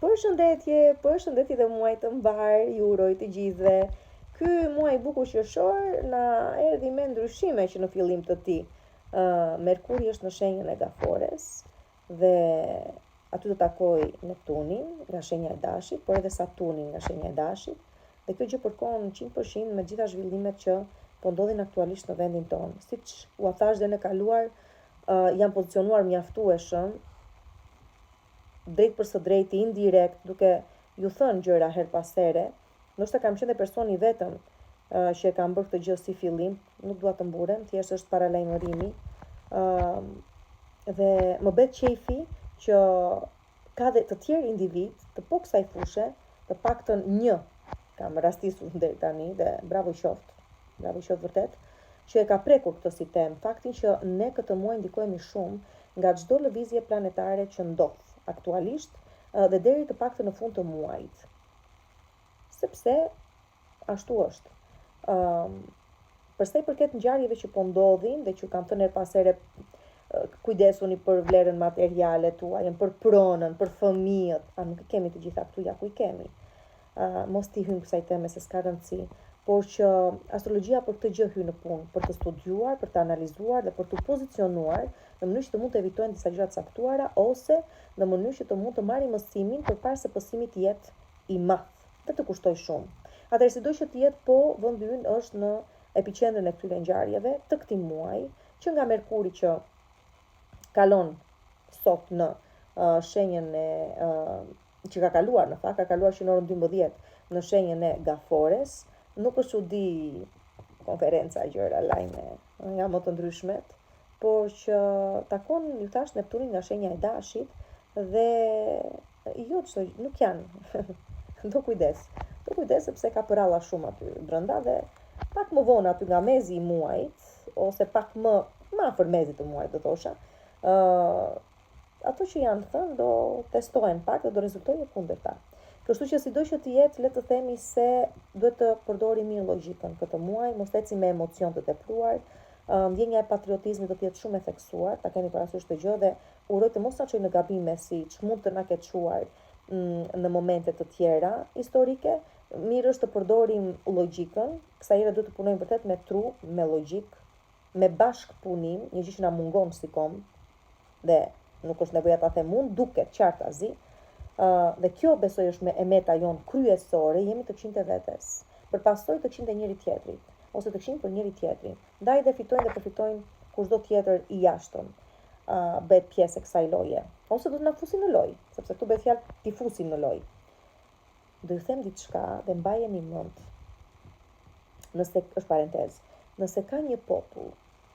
Përshëndetje dhe muaj të mbar, ju uroj të gjithëve. Ky muaj i bukur qershor na erdhi me ndryshime që në fillim të tij. Merkuri është në shenjën e Gafores dhe aty do takoj Neptunin nga shenja e Dashit, por edhe Saturnin nga shenja e Dashit. Dhe kjo gjë përkon 100% me gjitha zhvillimet që po ndodhin aktualisht në vendin tonë. Siç u thash dhe në kaluar, janë pozicionuar mjaftueshëm drejt për së drejti, indirekt, duke ju thënë gjëra her pas here. Ndoshta kam qenë personi vetëm që e kam bërë këtë gjë si fillim, nuk dua të mburem, thjesht është paralajmërimi. Dhe më bëhet qefi që ka dhe të tjerë individ të po kësaj fushe, të paktën një kam rastisur deri tani dhe bravo qoftë vërtet, që e ka prekur këtë si temë, faktin që ne këtë muaj ndikohemi shumë nga çdo lëvizje planetare që ndodh aktualisht dhe deri të paktën në fund të muajit. Sepse ashtu është. Për sa i përket ngjarjeve që po ndodhin dhe që kam thënë her pas here, kujdesuni për vlerën materiale tuaj, për pronën, për fëmijët. Nuk i kemi të gjitha këtu, ja ku i kemi. Mos t'i hym kësaj teme se s'ka rëndësi, por që astrologjia për këtë gjë hyn në punë, për të studiuar, për të analizuar dhe për të pozicionuar në mënyrë që të mund të evitojnë disa gjëra të caktuara ose në mënyrë që të mund të marrin mësimin përpara se pësimi të jetë i madh dhe të kushtoj shumë. Atëherë sido që të jetë, po vendi ynë është në epiqendrën e këtyre ngjarjeve të këtij muaji, që nga Merkuri që kalon sot në shenjën e që ka kaluar që në orën 12 në shenjën e Gafores. Nuk është çudi konferenca, gjëra, lajme, nga më të ndryshmet, por që takon, ju thash, Neptunin nga shenja e Dashit dhe jo çdo nuk janë. Do kujdes sepse ka përralla shumë aty brenda dhe pak më vonë aty nga mezi i muajit ose pak më afër mezit të muajit do thosha, ato që janë thënë do testohen pak dhe do rezultojë kundërta. Kështu që sido që të jetë, le të themi se duhet të përdori mirë logjikën këtë muaj, mos eci me emocion të tepruar, ndjenja e patriotizmit do të jetë shumë e theksuar, ta keni parasysh këtë gjë dhe uroj të mos na çojë në gabime siç mund të na ketë çuar në momente të tjera historike. Mirë është të përdorim logjikën, kësaj herë duhet të punojmë vërtet me tru, me logjik, me bashkëpunim, një gjë që na mungon si kom, dhe nuk është nevoja ta them unë, duket qartë azi. Dhe kjo besoj është me emeta jonë kryesore, jemi të 100 vetes, për pasoj të 100 njëri tjetrit, ose të 100 për njëri tjetrin, ndaj dhe fitojnë dhe përfitojnë kushdo tjetër i jashtëm bëhet pjesë e kësaj loje, ose do të na fusin në lojë, sepse këtu bëhet fjalë ti fusin në lojë. Do ju them diçka dhe mbajeni mend, nëse është parentezë, nëse ka një popull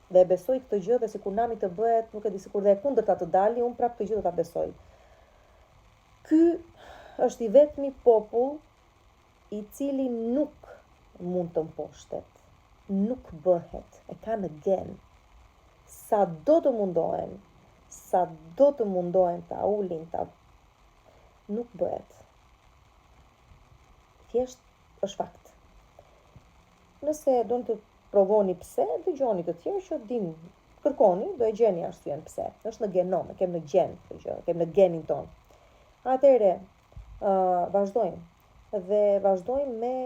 dhe besoj këtë gjë dhe sikur nami të bëhet, nuk e di sikur dhe e kundërta të dali, unë prapë këtë gjë do ta besoj. Ky është i vetmi popull i cili nuk mund të mposhtet, nuk bëhet, e ka në gen. Sa do të mundohen ta ulin, nuk bëhet. Thjesht është fakt. Nëse do të provoni pse, dëgjoni të tjerë që din, kërkoni, do e gjeni arsyen pse. Është në genom, e kem në gjen këtë gjë, e kem në genin ton. Atëre, vazhdojmë me,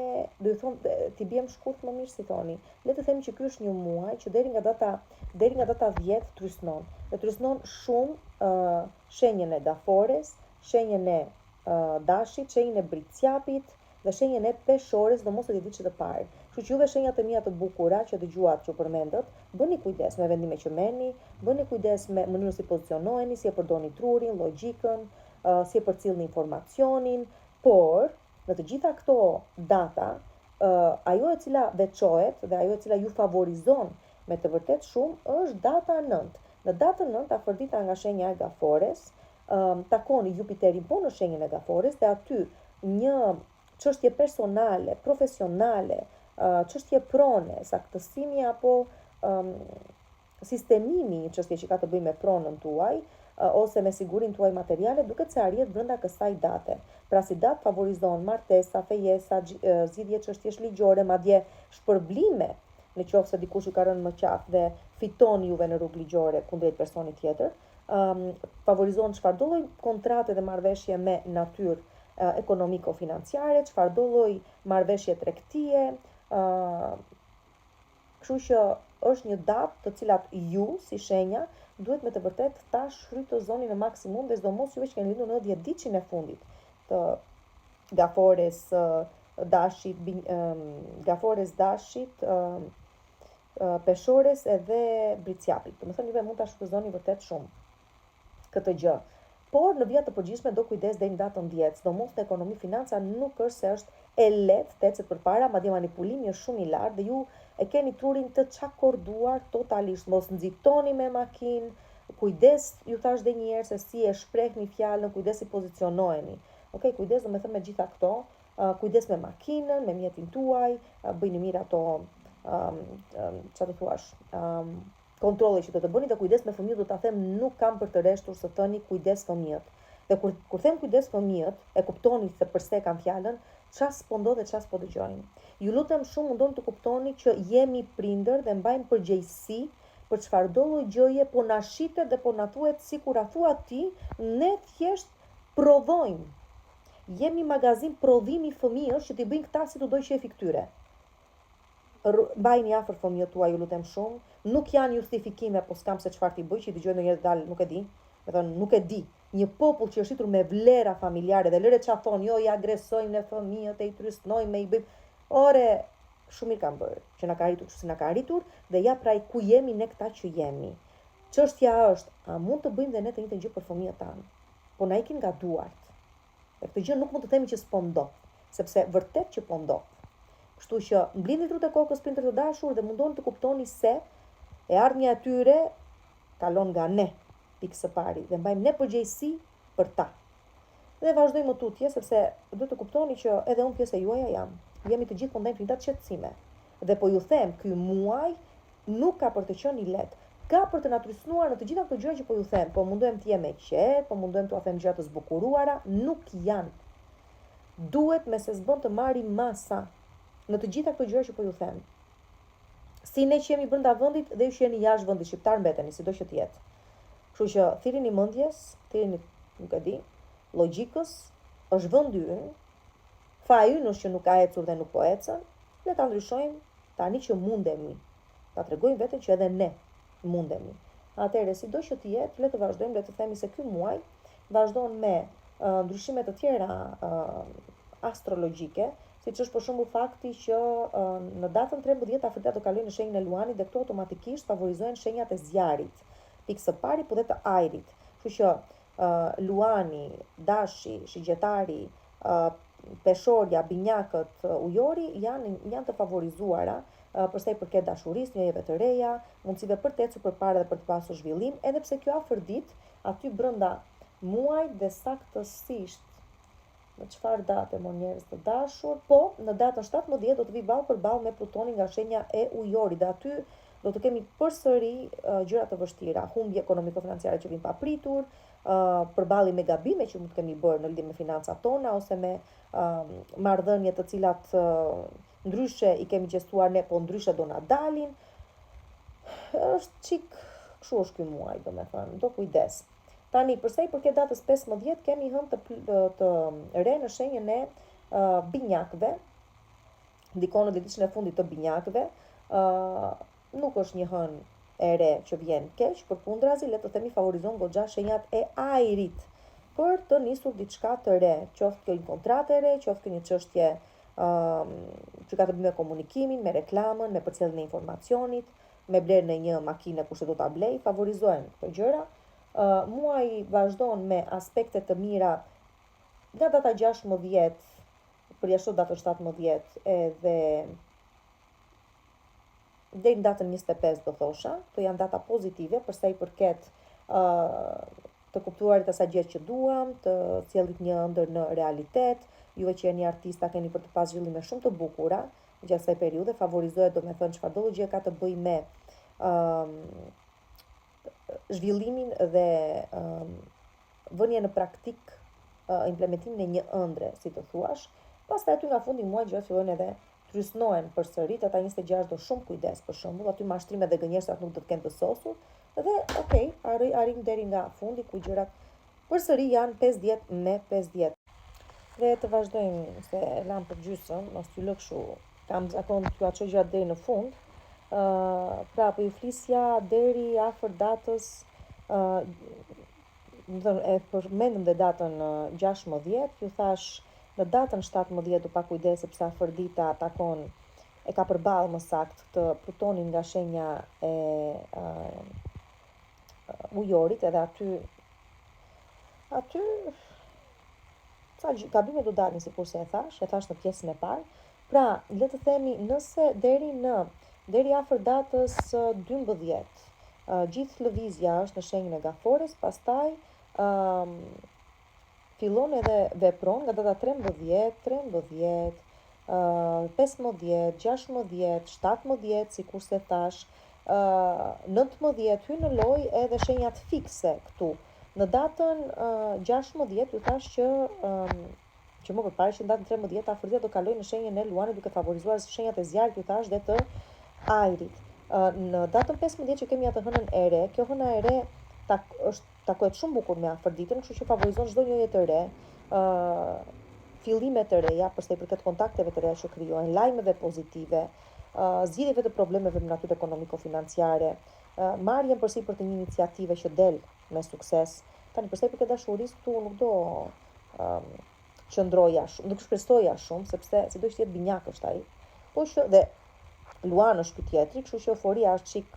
do ju thonë, t'i bjem shkurt më mirë si thoni. Le të themi që ky është një muaj që deri nga data 10 trysnon. Dhe trysnon shumë shenjën e Gafores, shenjën e Dashit, shenjën e Bricjapit dhe shenjën e Peshores, do mos e di që të parë. Kështu që juve shenjat e mia të bukura që dëgjuat që përmendët, bëni kujdes me vendime që merrni, bëni kujdes me mënyrën si pozicionoheni, si e përdorni trurin, logjikën, si e përcillni informacionin, por në të gjitha këto data, ajo e cila veçohet dhe ajo e cila ju favorizon me të vërtet shumë është data 9. Në datën 9, afërdita nga shenja e Gafores, takoni Jupiterin po në shenjën e Gafores dhe aty një çështje personale, profesionale, çështje prone, saktësimi apo sistemimi një çështje që ka të bëjë me pronën tuaj, ose me sigurin tuaj materiale, duket se arrihet brenda kësaj date. Pra si datë favorizon martesa, fejesa, zgjidhje çështjesh ligjore, madje shpërblime, në qoftë se dikush ju ka rënë më qafë dhe fiton juve në rrugë ligjore kundrejt personit tjetër, favorizohen çfarëdo lloj kontrate dhe marrëveshje me natyrë ekonomiko-financiare, çfarëdo lloj marrëveshje tregtie, kështu që është një datë të cilat ju si shenja duhet me të vërtet ta shfrytëzoni në maksimum dhe sidomos juve që keni lindur në 10 ditëshin e fundit të Gafores, Dashit, Peshores edhe Briciapit. Do të thënë juve mund ta shfrytëzoni vërtet shumë këtë gjë. Por në vijat të përgjithshme do kujdes deri në datën 10, sidomos në ekonomi financa nuk është se është e lehtë të ecet përpara, madje manipulimi është shumë i lartë dhe ju e keni turin të çakorduar totalisht. Mos nxitoni me makinë, kujdes, ju thash edhe një herë se si e shprehni fjalën, kujdes si pozicionoheni. Okej, kujdes do të thënë me gjitha këto, kujdes me makinën, me mjetin tuaj, bëjni mirë ato çfarë të thuash, kontrolle që do të bëni dhe kujdes me fëmijët, do ta them nuk kam për të rreshtur së thëni kujdes fëmijët. Dhe kur them kujdes fëmijët, e kuptoni se përse kam fjalën, çfarë s'po ndodh dhe çfarë s'po dëgjojnë. Ju lutem shumë mundon të kuptoni që jemi prindër dhe mbajmë përgjegjësi për çfarëdo lloj gjëje po na shitet dhe po na thuhet sikur a thua ti, ne thjesht prodhojmë. Jemi magazin prodhimi fëmijësh që t'i bëjnë këta si të doj shefi këtyre. Mbajni afër fëmijët tuaj, ju lutem shumë. Nuk janë justifikime, po s'kam se çfarë t'i bëj, që i dëgjoj ndonjëherë dal, nuk e di. Me thënë, nuk e di. Një popull që është rritur me vlera familjare dhe lëre çfarë thonë, jo i agresojmë ne fëmijët, e i trysnojmë, i bëjmë. Ore, shumë mirë kam bërë, që na ka rritur kështu si na ka rritur dhe ja praj ku jemi ne këta që jemi. Çështja është, a mund të bëjmë dhe ne të njëjtën gjë për fëmijët tanë? Po na ikin nga duart. Dhe këtë gjë nuk mund të themi që s'po ndodh, sepse vërtet që po ndodh. Kështu që mblidhni trut e kokës prindër të dashur dhe mundoni të kuptoni se e ardhmja e tyre kalon nga ne, pikë së pari, dhe mbajmë ne përgjegjësi për ta. Dhe vazhdojmë më tutje, sepse duhet të kuptoni që edhe unë pjesë e juaja jam. Jemi të gjithë po ndajmë printat shqetësime. Dhe po ju them, ky muaj nuk ka për të qenë i lehtë. Ka për të na trysnuar në të gjitha këto gjëra që po ju them. Po mundohem të jem me qetë, po mundohem t'u them gjëra të zbukuruara, nuk janë. Duhet me se s'bën të marrim masa në të gjitha këto gjëra që po ju them. Si ne që jemi brenda vendit dhe ju që jeni jashtë vendit shqiptar mbeteni, sido që të jetë. Kështu që thirrni mendjes, thirrni, nuk e di, logjikës, është vendi ynë, faji ynë është që nuk ka ecur dhe nuk po ecën, le ta ndryshojmë tani që mundemi. Ta tregojmë veten që edhe ne mundemi. Atëherë, sido që të jetë, le të vazhdojmë, le të themi se ky muaj vazhdon me ndryshime të tjera astrologjike, siç është për shembull fakti që në datën 13 Afrika do kalojë në shenjën e Luanit dhe këto automatikisht favorizojnë shenjat e zjarit, pikë së pari po dhe të ajrit. Kështu që Luani, Dashi, Shigjetari, Peshorja, Binjakët, Ujori janë të favorizuara për sa i përket dashurisë, njëjeve të reja, mundësive për të ecur përpara dhe për të pasur zhvillim, edhe pse kjo afërdit aty brenda muajit dhe saktësisht në çfarë date mo njerëz të dashur, po në datën 17 do të vi ballë për ballë me Plutonin nga shenja e Ujorit dhe aty do të kemi përsëri gjëra të vështira, humbje ekonomiko-financiare që vijnë papritur, përballje me gabime që mund të kemi bërë në lidhje me financat tona ose me marrëdhënie të cilat ndryshe i kemi gjestuar ne, po ndryshe do na dalin. Është çik, kështu është ky muaj, domethënë, do kujdes. Tani, përsa i përket datës 15, kemi hënë të re në shenjën e binjakëve, ndikon në ditëshën e fundit të binjakëve, nuk është një hënë e re që vjen keq, përkundrazi, le të themi favorizon goxha shenjat e ajrit për të nisur diçka të re, qoftë kjo një kontratë e re, qoftë kjo një çështje që ka të bëjë me komunikimin, me reklamën, me përcjelljen e informacionit, me blerjen e një makine kush do ta blej, favorizojnë këto gjëra. Muaji vazhdon me aspekte të mira nga data 16 përjashtot datën 17 edhe deri në datën 25 do thosha, to janë data pozitive përsa i përket të kuptuarit asaj gjë që duam, të sjellit një ëndër në realitet. Juve që jeni artista keni për të pas zhvillime shumë të bukura gjatë kësaj periudhe, favorizohet domethënë çfarëdo gjë ka të bëjë me zhvillimin dhe vënje në praktik implementimin e një ëndre, si të thuash. Pastaj aty nga fundi muajit gjërat fillojnë edhe trysnohen përsëri, ata 26 do shumë kujdes për shembull, aty mashtrimet dhe gënjeshtrat nuk do të kenë të sosur, Dhe, okej, arrim deri nga fundi ku gjërat përsëri janë 50-50. Dhe të vazhdojmë se lam për gjysëm, mos t'ju lë kështu. Kam zakon t'ju açoj gjërat deri në fund. Pra po ju flisja deri afër datës, e përmendëm dhe datën 16, ju thash në datën 17 do pa kujdes sepse Afërdita takon e ka përballë më sakt të Plutonin nga shenja e ujorit, edhe aty ca gabime do dalin sikurse e thash në pjesën e parë. Pra, le të themi nëse deri afër datës 12 gjithë lëvizja është në shenjën e Gafores, pastaj fillon edhe vepron nga data 13, 15, 16, 17, sikurse thash, 19 hyn në lojë edhe shenjat fikse këtu. Në datën 16 ju thash që më përpara që në datën 13 Afërdita do kaloj në shenjën e Luanit duke favorizuar shenjat e Zjarrit, ju thash, dhe të Ajrit. Në datën 15 që kemi atë hënën e re, kjo hëna e re takohet shumë bukur me Afërditën, kështu që favorizon çdo njëje të re, fillime të reja, përsa i përket kontakteve të reja që krijohen, lajmeve pozitive, zgjidhjeve të problemeve me natyrë ekonomiko-financiare, marrjen përsëri për të një iniciative që del me sukses. Tani përsa i përket dashurisë, këtu nuk do qëndroja shumë, nuk shpresoja shumë, sepse sido që jetë binjak është ai. Po që dhe Luan është ky tjetri, kështu që euforia është çik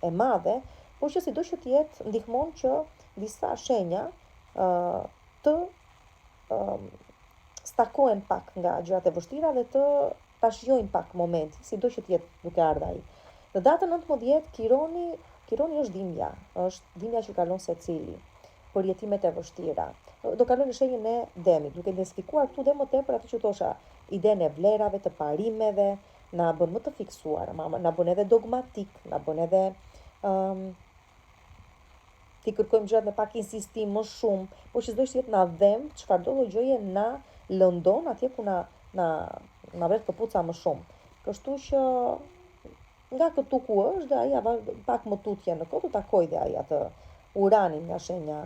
e madhe, por që sido që të jetë ndihmon që disa shenja të stakohen pak nga gjërat e vështira dhe të shijojnë pak momenti, sido që të jetë duke ardhur ai. Në datën 19 Kironi është dhimbja që kalon secili për jetimet e vështira. Do kalon në shenjën e Demit, duke intensifikuar këtu dhe më tepër atë që thosha, idenë e vlerave, të parimeve, na bën më të fiksuar, na bën edhe dogmatik, na bën edhe ti kërkojmë gjërat me pak insistim më shumë, por që s'do të jetë na dhem, çfarëdo lloj gjëje na lëndon atje ku na vret këpuca më shumë. Kështu që nga këtu ku është dhe ai pak më tutje në kohë, takoj dhe ai atë Uranin nga shenja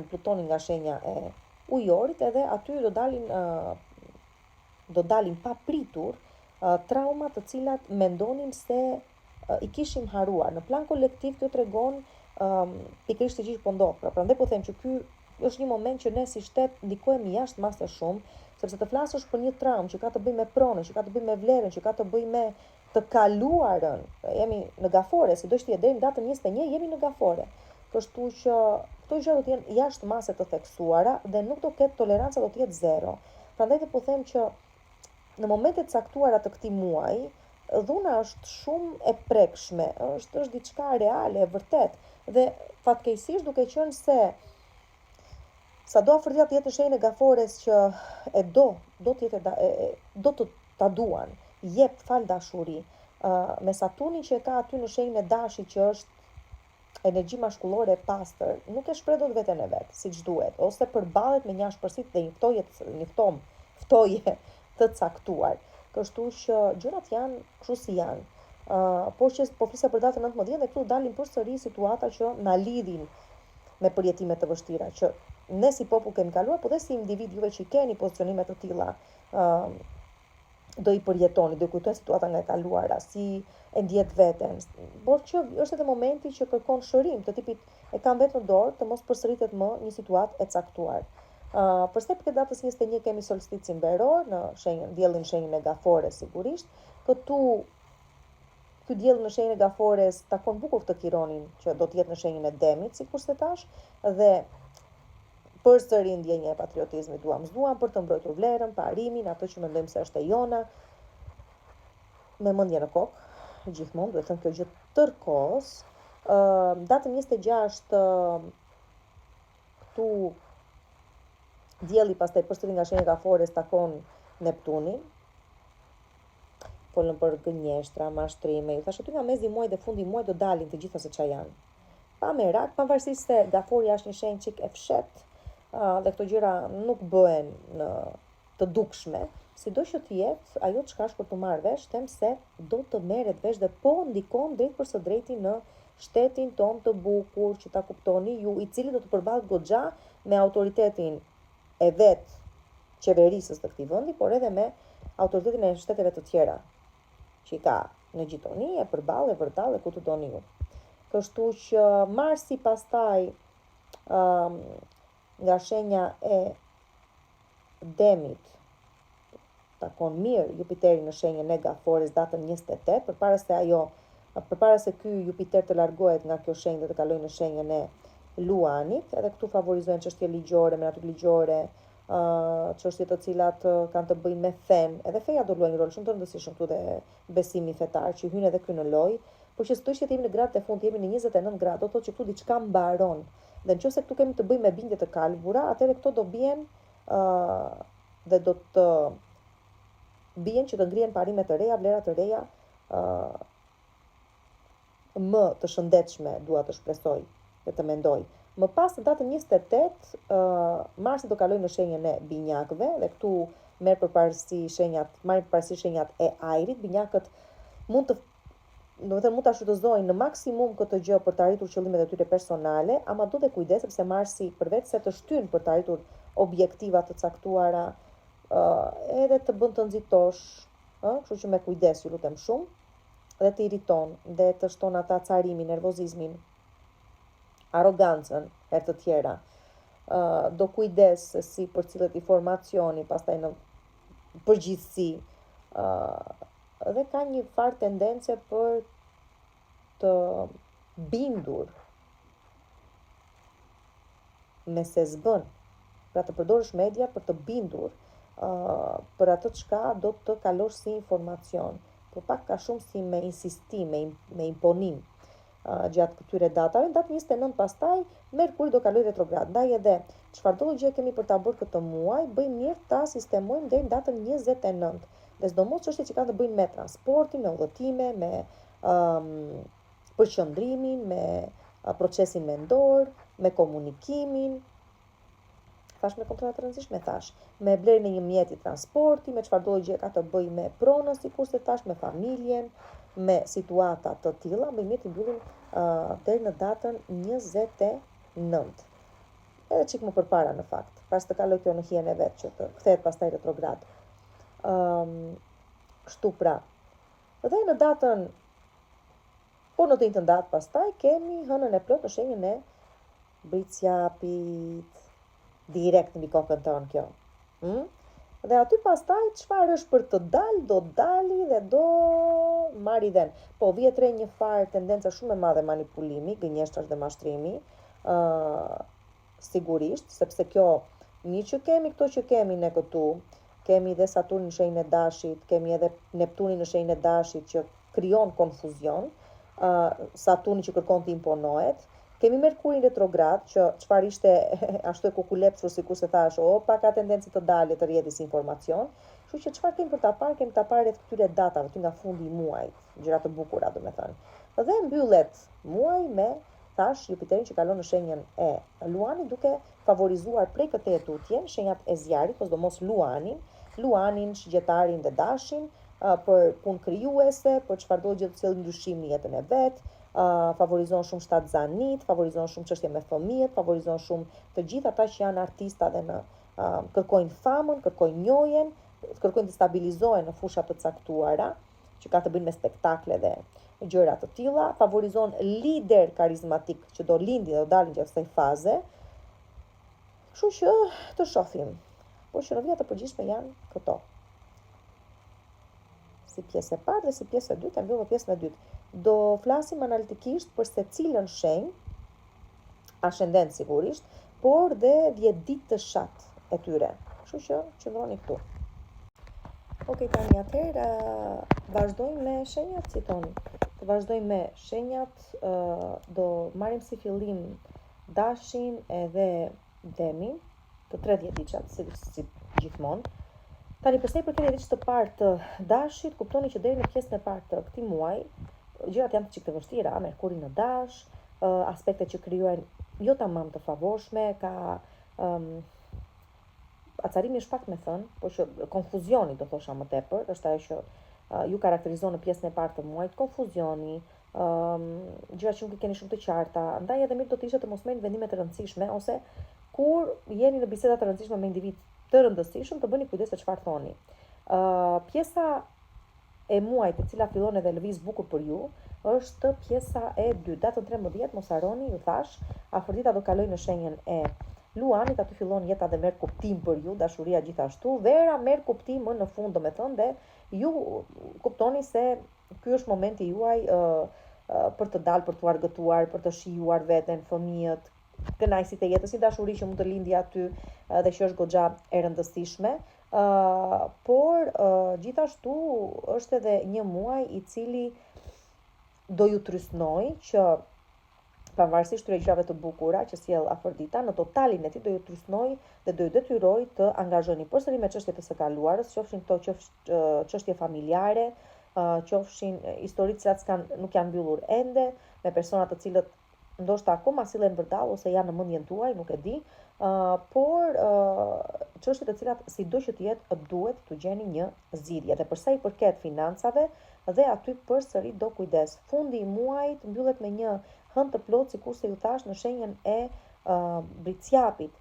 Plutonin nga shenja e ujorit, edhe aty do dalin pa pritur trauma të cilat mendonin se i kishim haruar. Në plan kolektiv kjo tregon pikërisht të gjithë po ndodh. Pra prandaj po them që ky është një moment që ne si shtet ndikohemi jashtë masë shumë, sepse të flasësh për një traumë që ka të bëjë me pronën, që ka të bëjë me vlerën, që ka të bëjë me të kaluarën. Jemi në Gafore, sidoqë të jetë deri në datën 21 jemi në Gafore. Kështu që këto gjëra do të jenë jashtë masë të theksuara dhe nuk do ketë toleranca, do të jetë zero. Prandaj po them që në momentet caktuara të këtij muaji, dhuna është shumë e prekshme, është diçka reale, e vërtet. Dhe fatkeqësisht duke qenë se sado Afërdita të jetë në shenjën e Gafores që do të ta duan, jep fal dashuri, me Saturnin që e ka aty në shenjën e Dashit që është energji maskullore e pastër, nuk e shpreh dot veten e vet, siç duhet, ose përballet me një ashpërsitë dhe një ftoje të caktuar. Kështu që gjërat janë kështu si janë. Por që po flisja për datën 19 dhe këtu dalin përsëri situata që na lidhin me përjetime të vështira, që ne si popull kemi kaluar, por dhe si individ juve që keni pozicionime të tilla, do i përjetoni, do i kujtoni situata nga e kaluara, si e ndjet veten. Por që është edhe momenti që kërkon shërim, të tipit e kam vetë në dorë të mos përsëritet më një situatë e caktuar. Përse për datës 21 kemi solsticin veror në diellin shenjën e Gafores sigurisht. Ky diell në shenjën e Gafores takon bukur të Kironin që do të jetë në shenjën e Demit, sikurse thash, dhe përsëri ndjenja e patriotizmit duam për të mbrojtur vlerën, parimin, ato që mendojmë se është e jona, me mendje në kokë, gjithmonë duhet të thënë kjo gjë tërkohës. Datën 26 këtu dielli pastaj përsëri nga shenja e Gafores takon Neptunin. Folën për gënjeshtra, mashtrime. Ju thash aty nga mezi i muajit dhe fundi i muajit do dalin të gjitha se çfarë janë. Pa merak, pavarësisht se Gafori është një shenjë çik e fshehtë, dhe këto gjëra nuk bëhen të dukshme, sido që të jetë, ajo çka është për të marrë vesh, them se do të merret vesh dhe po ndikon drejt për së drejti në shtetin ton të bukur, që ta kuptoni ju, i cili do të përballet goxha me autoritetin e vet qeverisës të këtij vendi, por edhe me autoritetin e shteteve të tjera që i ka në gjithoni, e përballë, e vërtall, e ku të doni ju. Kështu që Marsi pastaj nga shenja e Demit takon mirë Jupiterin në shenjën e Gaforis datën 28, përpara se ky Jupiter të largohet nga kjo shenjë dhe të kalojë në shenjën e Luanit, edhe këtu favorizojnë çështje ligjore, me natyrë ligjore, çështje të cilat kanë të bëjnë me fen, edhe feja do luajë një rol shumë të rëndësishëm këtu dhe besimi fetar që hyn edhe ky në lojë, por që s'do që jemi në gradë të fund, jemi në 29 gradë, do thotë që këtu diçka mbaron. Dhe nëse këtu kemi të bëjmë me bindje të kalbura, atëherë këto do bien dhe do të bien që të ngrihen parime të reja, vlera të reja, më të shëndetshme, dua të shpresoj dhe të mendoj. Më pas në datën 28, Marsi do kalojë në shenjën e Binjakëve dhe këtu marrin përparësi shenjat e Ajrit. Binjakët mund ta shfrytëzojnë në maksimum këtë gjë për të arritur qëllimet e tyre personale, ama do të kujdes sepse Marsi përveç se të shtyn për të arritur objektiva të caktuara, edhe të bën të nxitosh, kështu që me kujdes ju lutem shumë, dhe të iriton, dhe të shton ata carimin, nervozizmin, arrogancën herë të tjera. Do kujdes se si përcillet informacioni pastaj në përgjithësi, dhe ka një farë tendence për të bindur me se s'bën, pra të përdorësh media për të bindur për atë çka do të kalosh si informacion, por pak ka shumë si me insistim, me imponim gjatë këtyre datave. Datë 29 pastaj Merkuri do kaloj retrograd, ndaj edhe çfarëdo gjë kemi për ta bërë këtë muaj, bëjmë mirë ta sistemojmë deri në datën 29. Dhe sidomos çështje që kanë të bëjnë me transportin, me udhëtime, me përqendrimin, me procesin mendor, me komunikimin, thash me kontrollat të rëndësishme, me blerjen e një mjeti transporti, me çfarëdo gjë ka të bëjë me pronën, sikurse thash, me familjen, me situata të tilla, më mirë të mbyllim deri në datën 29. Edhe çik më përpara në fakt, pas të kaloj kjo në hijen e vet që të kthehet pastaj retrograd. Kështu pra. Dhe në datën, po në të njëjtën datë pastaj kemi hënën e plot në shenjën e Bricjapit, direkt mbi kokën tonë kjo. Dhe aty pastaj çfarë është për të dalë, do dali dhe do marri vend. Po vjet re një farë tendenca shumë e madhe manipulimi, gënjeshtrash dhe mashtrimi, sigurisht, sepse kjo mirë që kemi këto që kemi ne këtu, kemi edhe Saturnin në shenjën e Dashit, kemi edhe Neptunin në shenjën e Dashit që krijon konfuzion, Saturni që kërkon të imponohet, kemi Merkurin retrograd që çfarë ishte ashtu e kukulepsur, sikur se thash, pa ka tendencë të dalë të rrjedhë disinformacion. Kështu që çfarë kemi për ta parë, kemi ta parë rreth këtyre datave, ty nga fundi i muajit, gjëra të bukura domethënë. Dhe mbyllet muaji me Jupiterin që kalon në shenjën e Luanit, duke favorizuar prej këtej tutje shenjat e Zjarit, sidomos Luanin, Shigjetarin dhe Dashin, për punë krijuese, për çfarëdo gjë të cilë ndryshim në jetën e vet, favorizon shumë shtatzanit, favorizon shumë çështje me fëmijët, favorizon shumë të gjithë ata që janë artista dhe kërkojnë famën, kërkojnë njohjen, kërkojnë të stabilizohen në fusha të caktuara, që ka të bëjnë me spektakle dhe gjëra të tilla, favorizon lider karizmatik që do lindin dhe do dalin gjatë kësaj faze. Kështu që të shohim. Por që në vija të përgjithshme janë këto. Si pjesë e parë dhe si pjesë e dytë, e mbyllim pjesën e dytë. Do flasim analitikisht për secilën shenjë, ascendent sigurisht, por dhe 10 ditë të shat e tyre. Kështu që qëndroni këtu. Okej, tani atëherë vazhdojmë me shenjat, si thoni. Të vazhdojmë me shenjat, do marrim si fillim Dashin edhe Demin, të 30 diçat, si gjithmonë. Tani përsa i përket ditës të parë të Dashit, kuptoni që deri në pjesën e parë të këtij muaji, gjërat janë çik të vështira, Merkuri në Dash, aspekte që krijohen jo tamam të favorshme, ka acarimi është pak me thënë, por që konfuzioni do thosha më tepër, është ajo që ju karakterizon në pjesën e parë të muajit, konfuzioni, gjëra që nuk i keni shumë të qarta, ndaj edhe mirë do të ishte të mos merrni vendime të rëndësishme ose kur jeni në biseda të rëndësishme me individ të rëndësishëm, të bëni kujdes se çfarë thoni. Pjesa e muajit e cila fillon edhe lëviz bukur për ju, është pjesa e 2. Datën 13 mos harroni, ju thash, Afrodita do kaloj në shenjën e Luanit, aty fillon jeta dhe merr kuptim për ju, dashuria gjithashtu, vera merr kuptim më në fund, domethënë dhe ju kuptoni se ky është momenti juaj për të dalë, për të argëtuar, për të shijuar veten, fëmijët, kënaqësitë e jetës, si dashuri që mund të lindi aty dhe që është goxha e rëndësishme. Por gjithashtu është edhe një muaj i cili do ju trysnoj që pavarësisht këtyre gjërave të bukura që sjell Afrodita, në totalin e tij do ju trysnoj dhe do ju detyroj të angazhoni përsëri me çështjet e së kaluarës, qofshin këto çështje familjare, qofshin historitë që nuk janë mbyllur ende, me persona të cilët ndoshta akoma sillen vërdall ose janë në mendjen tuaj, nuk e di, por çështje të cilat sido që të jetë duhet të gjeni një zgjidhje. Dhe për sa i përket financave, dhe aty përsëri do kujdes. Fundi i muajit mbyllet me një hënd të plot, sikurse ju thash, në shenjën e bricjapit,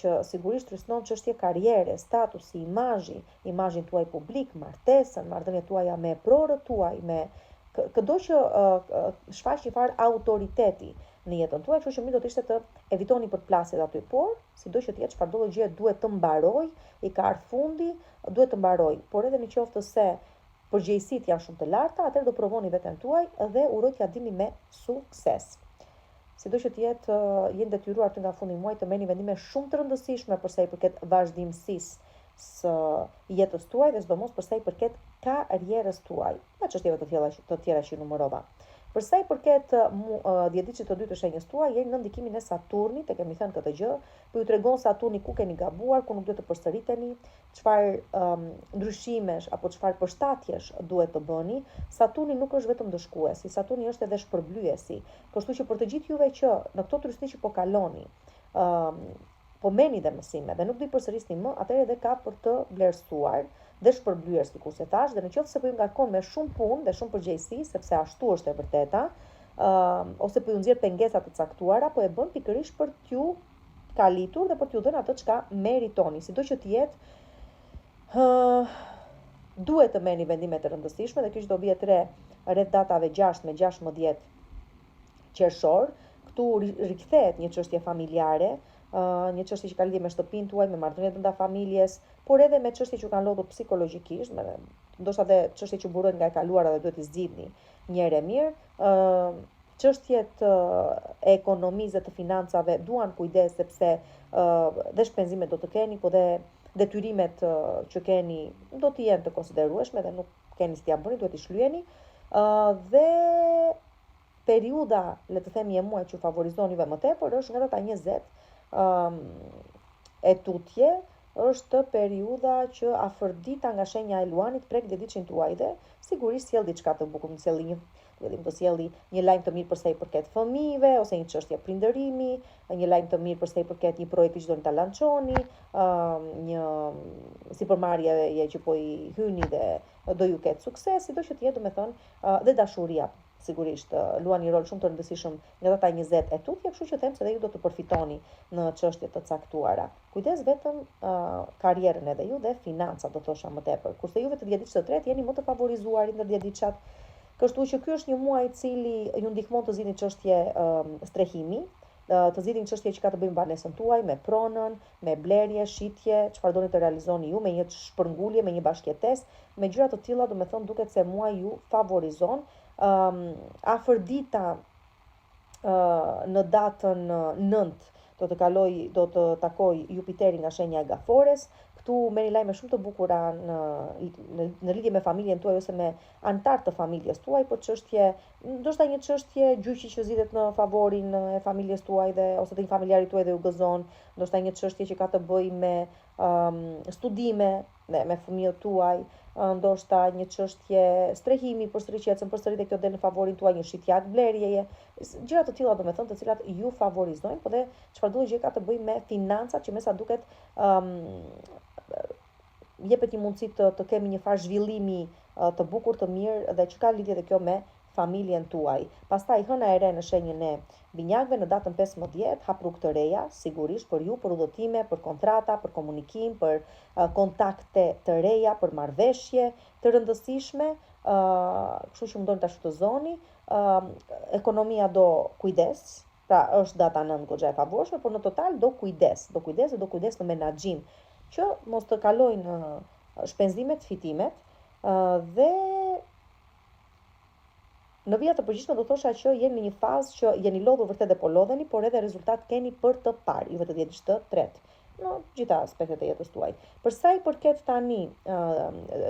që sigurisht trysnon çështje karriere, statusi, imazhin tuaj publik, martesën, marrëdhëniet tuaja me prorët tuaj, me këdo që shfaq një farë autoriteti në jetën tuaj, kështu që mirë do të ishte të evitoni përplasjet aty, por sido që të jetë çfarëdo gjë duhet të mbaroj, i ka ardhur fundi, duhet të mbaroj, por edhe në qoftë se përgjegjësitë janë shumë të larta, atëherë do provoni veten tuaj dhe uroj t'ia dini me sukses. Sido që të jetë jeni detyruar të nga fundi i muajit të merrni vendime shumë të rëndësishme për sa i përket vazhdimësisë së jetës tuaj dhe sidomos për sa i përket karrierës tuaj, pa çështjeve të tjera që numërova. Për sa i përket dhjetëditësit të dy të shenjës tuaj, jeni në ndikimin e Saturnit, e kemi thënë këtë gjë, po ju tregon Saturni ku keni gabuar, ku nuk duhet të përsëriteni, çfarë ndryshimesh apo çfarë përshtatjesh duhet të bëni. Saturni nuk është vetëm dëshkuesi, Saturni është edhe shpërblyesi. Kështu që për të gjithë juve që në këto turistëni që po kaloni, po merrni dhe mësime dhe nuk do i përsërisni më, atëherë edhe ka për të vlerësuar dhe shpërblyer, sikur se thash, dhe nëse po ju ngarkon me shumë punë dhe shumë përgjegjësi, sepse ashtu është e vërteta, ose po ju nxjerr pengesa të caktuara, po e bën pikërisht për t'ju kalitur dhe për t'ju dhënë atë çka meritoni. Sido që të jetë, duhet të merrni vendime të rëndësishme dhe kjo që do bie rreth datave 6 me 16 qershor, këtu rikthehet një çështje familjare, një çështje që ka lidhje me shtëpinë tuaj, me marrëdhëniet brenda familjes, por edhe me çështje që kanë lodhur psikologjikisht, ndoshta edhe çështje që burojnë nga e kaluara dhe duhet i zgjidhni një herë mirë. Çështjet e ekonomisë dhe të financave duan kujdes sepse dhe shpenzimet do të keni, po dhe detyrimet që keni do të jenë të konsiderueshme dhe nuk keni si t'ia bëni, duhet i shlyeni. Dhe periudha, le të themi, e muajit që favorizon juve më tepër është nga data 20 e tutje, është periudha që Afrodita nga shenja e Luanit prek dedicin tuaj dhe sigurisht sjell diçka të bukur, të sjelli një lajm të mirë për sa i përket fëmijëve ose një çështje prindërimi, një lajm të mirë për sa i përket një projekti që doni ta lançoni, një sipërmarrje që po i hyni dhe do ju ketë sukses, sido që të jetë, domethënë, dhe dashuria. Sigurisht luan një rol shumë të rëndësishëm nga data 20 e tutje, kështu që them se dhe ju do të përfitoni në çështje të caktuara. Kujdes vetëm karrierën edhe ju dhe financat, do thosha më tepër. Kurse juve të dhjetëditës së tretë jeni më të favorizuar ndër dhjetëditësat. Kështu që ky është një muaj i cili ju ndihmon të zgjidhni çështje strehimi, të zgjidhni çështje që ka të bëjnë me banesën tuaj, me pronën, me blerje, shitje, çfarë doni të realizoni ju, me një shpërngulje, me një bashkëjetesë, me gjëra të tilla, domethënë duket se muaji ju favorizon. Afrodita në datën 9 do të takoj Jupiterin nga shenja e Gafores. Këtu merrni lajme shumë të bukura në lidhje me familjen tuaj ose me anëtar të familjes tuaj, për çështje ndoshta një çështje gjyqi që zgjidhet në favorin e familjes tuaj dhe ose të një familjarit tuaj dhe u gëzon, ndoshta një çështje që ka të bëjë me studime me fëmijët tuaj, ndoshta një çështje strehimi përsëri që ecën përsëri dhe kjo del në favorin tuaj, një shitje blerjeje, gjëra të tilla domethënë të cilat ju favorizojnë, po dhe çfarëdo gjë ka të bëjë me financat që me sa duket jepet një mundësi të kemi një farë zhvillimi të bukur, të mirë dhe që ka lidhje dhe kjo me familjen tuaj. Pastaj hëna e re në shenjën e binjakëve në datën 15 hap rrugë të reja, sigurisht për ju, për udhëtime, për kontrata, për komunikim, për kontakte të reja, për marrëveshje të rëndësishme, kështu që mundoni ta shfrytëzoni. Ekonomia do kujdes, pra është data 9 goxha e favorshme, por në total do kujdes në menaxhim që mos të kalojnë shpenzimet, fitimet, dhe në vija të përgjithshme do thosha që jeni në një fazë që jeni lodhur vërtet dhe po lodheni, por edhe rezultat keni për të parë, juve të dhjetë të tretë, në gjitha aspektet e jetës tuaj. Për sa i përket tani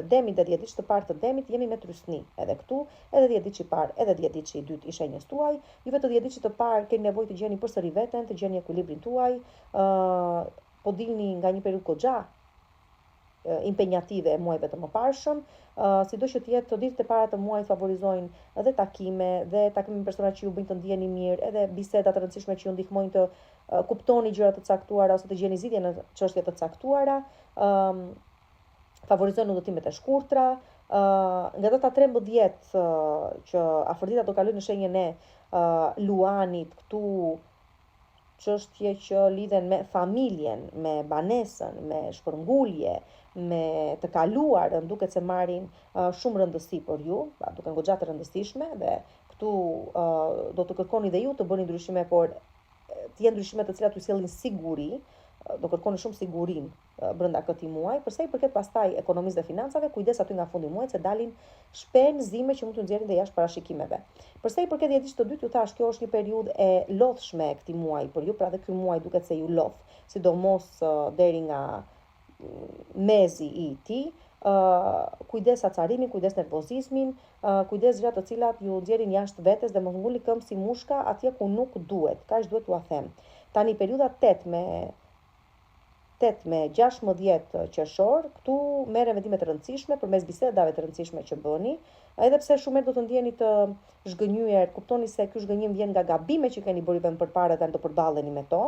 demit dhe 10 ditë të parë të demit, jemi me trysni edhe këtu, edhe 10 ditë i parë, edhe 10 ditë i dytë i shenjës tuaj. Juve të 10 ditë të parë keni nevojë të gjeni përsëri veten, të gjeni ekuilibrin tuaj, po dilni nga një periudhë goxha impenjative e muajve të mëparshëm, sido që të jetë të ditët e para të muajit favorizojnë edhe takime me persona që ju bëjnë të ndjeni mirë, edhe biseda të rëndësishme që ju ndihmojnë të kuptoni gjëra të caktuara ose të gjeni zgjidhje në çështje të caktuara, favorizojnë udhëtimet e shkurtra, nga data 13 që afërdita do kalojnë në shenjën e luanit, këtu çështje që lidhen me familjen, me banesën, me shpërngulje, me të kaluar, duket se marrin shumë rëndësi për ju, duken goxha të rëndësishme dhe këtu do të kërkoni dhe ju të bëni ndryshime, por të jenë ndryshime të cilat ju sjellin siguri, do kërkoni shumë sigurim brenda këtij muaji. Përsa i përket pastaj ekonomisë dhe financave, kujdes aty nga fundi i muajit se dalin shpenzime që mund të nxjerrin dhe jashtë parashikimeve. Përsa i përket ditës së dytë, ju thash kjo është një periudhë e lodhshme e këtij muaji për ju, pra dhe ky muaj duket se ju lodh, sidomos deri nga mezi i tij. Kujdes acarimi, kujdes nervozizmin, kujdes gjëra të cilat ju nxjerrin jashtë vetes dhe mos ngulni këmbë si mushka atje ku nuk duhet. Kaq duhet t'ua them. Tani periudha 8 me 16 qershor, këtu merren vendime të rëndësishme përmes bisedave të rëndësishme që bëni, edhe pse shumë herë do të ndjeni të zhgënjyer, kuptoni se ky zhgënjim vjen nga gabimet që keni bërë vën përpara dhe do përballeni me to.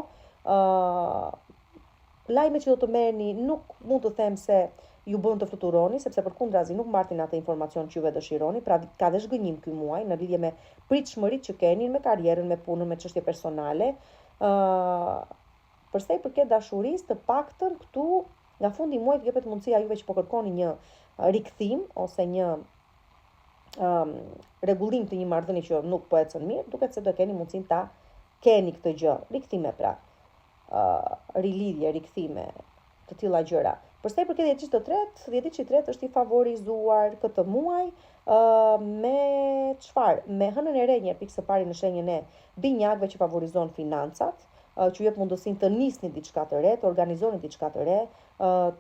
Lajmet që do të merrni nuk mund të them se ju bën të fluturoni, sepse përkundrazi nuk marrin atë informacion që juve dëshironi, pra ka dhe zhgënjim ky muaj në lidhje me pritshmëritë që keni me karrierën, me punën, me çështje personale. Përsa i përket dashurisë, të paktën këtu nga fundi i muajit jepet mundësia juve që po kërkoni një rikthim ose një rregullim të një marrëdhënie që nuk po ecën mirë, duket se do keni mundësinë ta keni këtë gjë, rikthime pra, rilidhje, rikthime, të tilla gjëra. Përsa i përket ditës së tretë, ditë i tretë është i favorizuar këtë muaj me çfarë? Me hënën e re, një pikë së pari në shenjën e binjakëve që favorizon financat, që jep mundësinë të nisni diçka të re, të organizoni diçka të re,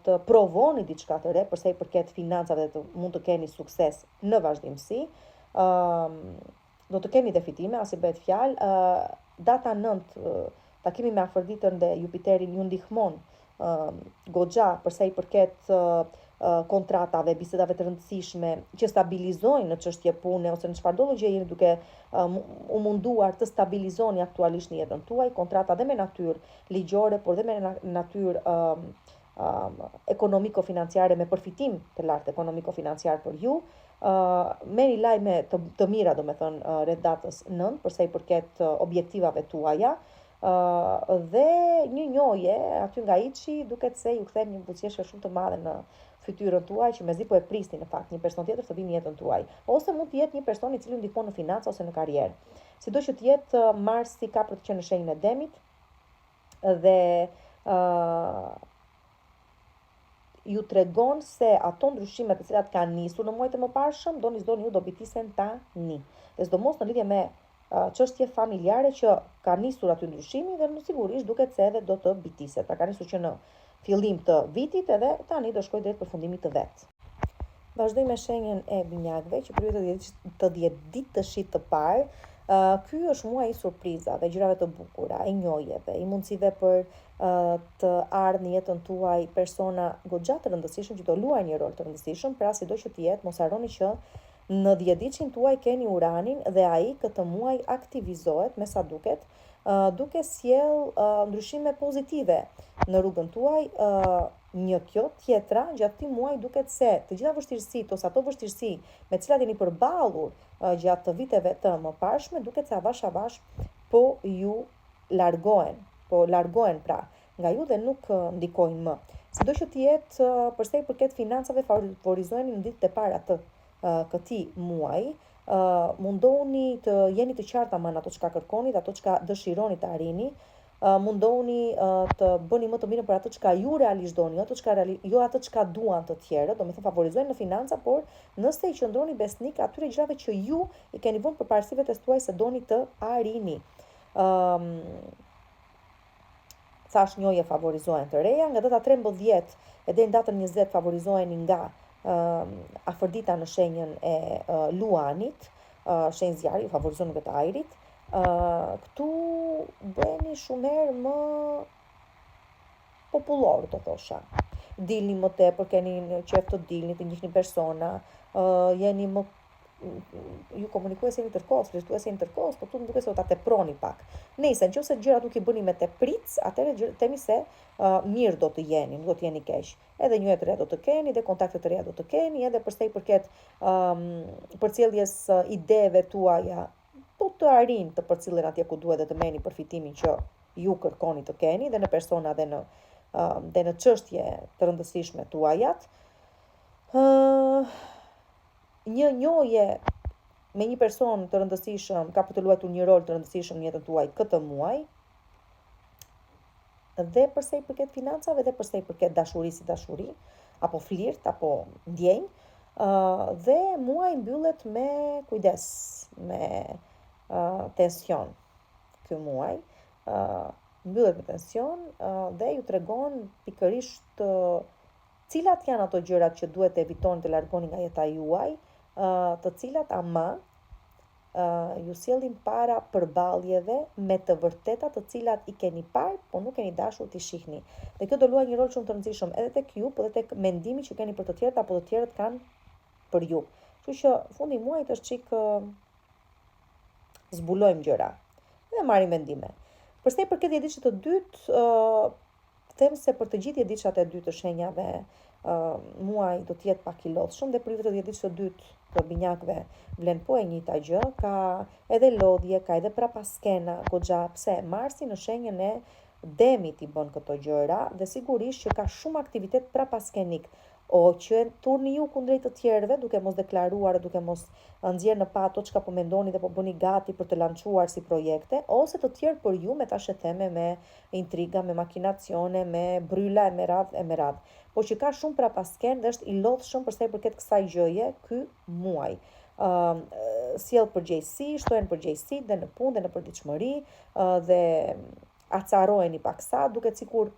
të provoni diçka të re, përsa i përket financave të mund të keni sukses në vazhdimsi. Do të keni dhe fitime, as i bëhet fjalë. Data 9 takimi me Afroditën dhe Jupiterin ju ndihmon goxha përsa i përket kontratave, bisedave të rëndësishme që stabilizojnë në çështje pune ose në çfarëdo gjë jeni duke u munduar të stabilizoni aktualisht në jetën tuaj, kontrata dhe me natyrë ligjore, por dhe me natyrë ekonomiko-financiare, me përfitim të lartë ekonomiko-financiar për ju. Merrni lajme të mira, domethënë rreth datës 9 përsa i përket objektivave tuaja. Dhe një njohje aty nga Ichi duket se ju kthen një buzëqeshje shumë të madhe në fytyrën tuaj që mezi po e prisni në fakt një person tjetër të vinë në jetën tuaj, ose mund të jetë një person i cili ju ndihmon në financë ose në karrierë. Sido që të jetë Marsi ka për të qenë në shenjën e Demit dhe ju tregon se ato ndryshimet të cilat kanë nisur në muajt e mëparshëm doni ju do bitisen tani. Dhe sidomos në lidhje me çështje familjare që ka nisur aty ndryshimi dhe sigurisht duket se edhe do të bitiset. Pra ka nisur që në fillim të vitit edhe tani do shkojë drejt përfundimit të vet. vazhdoj me shenjën e binjakëve, që për të 10 ditëshit të parë, ky është muaj i surprizave, gjërave të bukura, i njojeve, i mundësive për të ardhë në jetën tuaj persona goxha të rëndësishëm që do luajnë një rol të rëndësishëm, pra sido që të jetë, mos harroni që në 10 ditëshin tuaj keni Uranin dhe ai këtë muaj aktivizohet me sa duket, duke sjell ndryshime pozitive në rrugën tuaj. Një kjo tjetra, gjatë këtij muaji duket se të gjitha vështirësitë ose ato vështirësi me të cilat jeni përballur gjatë të viteve të mëparshme, duket se avash avash po ju largohen pra nga ju dhe nuk ndikojnë më. Sido që të jetë, përsa i përket financave, favorizoheni në ditët e para të këtij muaji. Mundohuni të jeni të qarta më në ato çka kërkoni dhe ato çka dëshironi të arrini. Mundohuni të bëni më të mirën për atë çka ju realisht doni, jo atë çka duan të tjerët, do me thënë favorizojnë në financa, por nëse i qëndroni besnik atyre gjërave që ju i keni vënë përparësi vetes tuaj se doni të arrini. Thash njohje favorizohen të reja, nga data 13 e deri në datën 20 favorizoheni nga afërdita në shenjën e Luanit, shenjë zjarri, ju favorizon vetë ajrit. Këtu bëheni shumë herë më popullor, të thosha. Dilni më tepër, keni qef të dilni, të njihni persona, jeni më ju komunikuesi jeni tërkohës, flirtuesi jeni tërkohës, por këtu më duket se do ta teproni pak. Nëse nëse gjërat nuk i bëni me tepric, atëherë themi se mirë do të jeni, nuk do të jeni keq. Edhe njohje të reja do të keni, dhe kontakte të reja do të keni, edhe për sa i përket përcjelljes ideve tuaja, po të arrin të përcillen atje ku duhet dhe të merrni përfitimin që ju kërkoni të keni dhe në persona dhe në çështje të rëndësishme tuajat. Një njohje me një person të rëndësishëm ka për të luajtur një rol të rëndësishëm në jetën tuaj këtë muaj. Dhe përsa i përket financave dhe përsa i përket dashurisë, dashuri, apo flirt, apo ndjenjë, dhe muaj mbyllet me kujdes, me tension. Ky muaj mbyllet me tension dhe ju tregon pikërisht cilat janë ato gjërat që duhet të evitoni të largoni nga jeta juaj, të cilat ama ju sjellin para përballjeve me të vërtetat të cilat i keni parë, po nuk keni dashur t'i shihni. Dhe kjo do luajë një rol shumë të rëndësishëm edhe tek ju, po edhe tek mendimi që keni për të tjerët apo të tjerët kanë për ju. Kështu që fundi i muajit është çik zbulojmë gjëra dhe marrim mendime. Përsa i përket ditës së dytë, them se për të gjithë ditët e dytë të shenjave muaj do të jetë pak i lodhshëm dhe për ditët së dytë të binjakëve vlen po e njëjta gjë, ka edhe lodhje, ka edhe prapaskena goxha, pse Marsi në shenjën e Demit i bën këto gjëra dhe sigurisht që ka shumë aktivitet prapaskenik. O që turni ju kundrejt të tjerëve, duke mos deklaruar, duke mos nxjerrë në pa ato çka po mendoni dhe po bëni gati për të lançuar si projekte, ose të tjerë për ju me tashetheme, me intriga, me makinacione, me bryla e me radh. Po që ka shumë prapasken dhe është i lodhshëm përsa i përket kësaj gjëje ky muaj. Sjell përgjegjësi, shtohen përgjegjësi dhe në punë dhe në përditshmëri dhe acaroheni paksa, duket sikur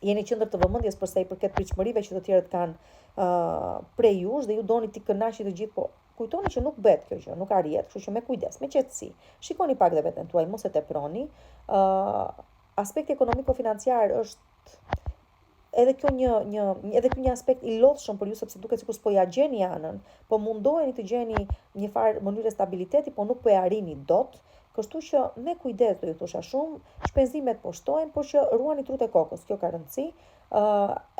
jeni qendër të vëmendjes përsa i përket pritshmërive që të tjerët kanë prej jush dhe ju doni t'i kënaqni të gjithë, po kujtoni që nuk bëhet kjo gjë, nuk arrihet, kështu që me kujdes, me qetësi. Shikoni pak dhe veten tuaj, mos e teproni. Aspekti ekonomiko-financiar është edhe kjo një aspekt i lodhshëm për ju, sepse duket sikur s'po ja gjeni anën, po mundoheni të gjeni një farë mënyrë stabiliteti, po nuk po e arrini dot. Kështu që me kujdes do ju thosha shumë, shpenzimet po shtohen, por që ruani trut e kokës, kjo ka rëndësi.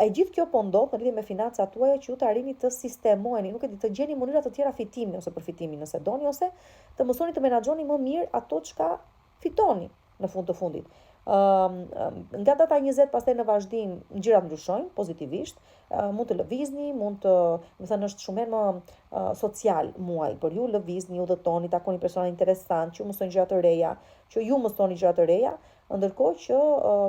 E gjithë kjo po ndodh në lidhje me financat tuaja që ju të arrini të sistemoheni, nuk e di, të gjeni mënyra të tjera fitimi ose përfitimi nëse doni, ose të mësoni të menaxhoni më mirë ato çka fitoni në fund të fundit. Nga data 20 pastaj në vazhdim gjërat ndryshojnë pozitivisht, mund të lëvizni, mund të, më thënë, është shumë më social muaj për ju, lëvizni, udhëtoni, takoni persona interesant, që ju mësoni gjëra të reja, ndërkohë që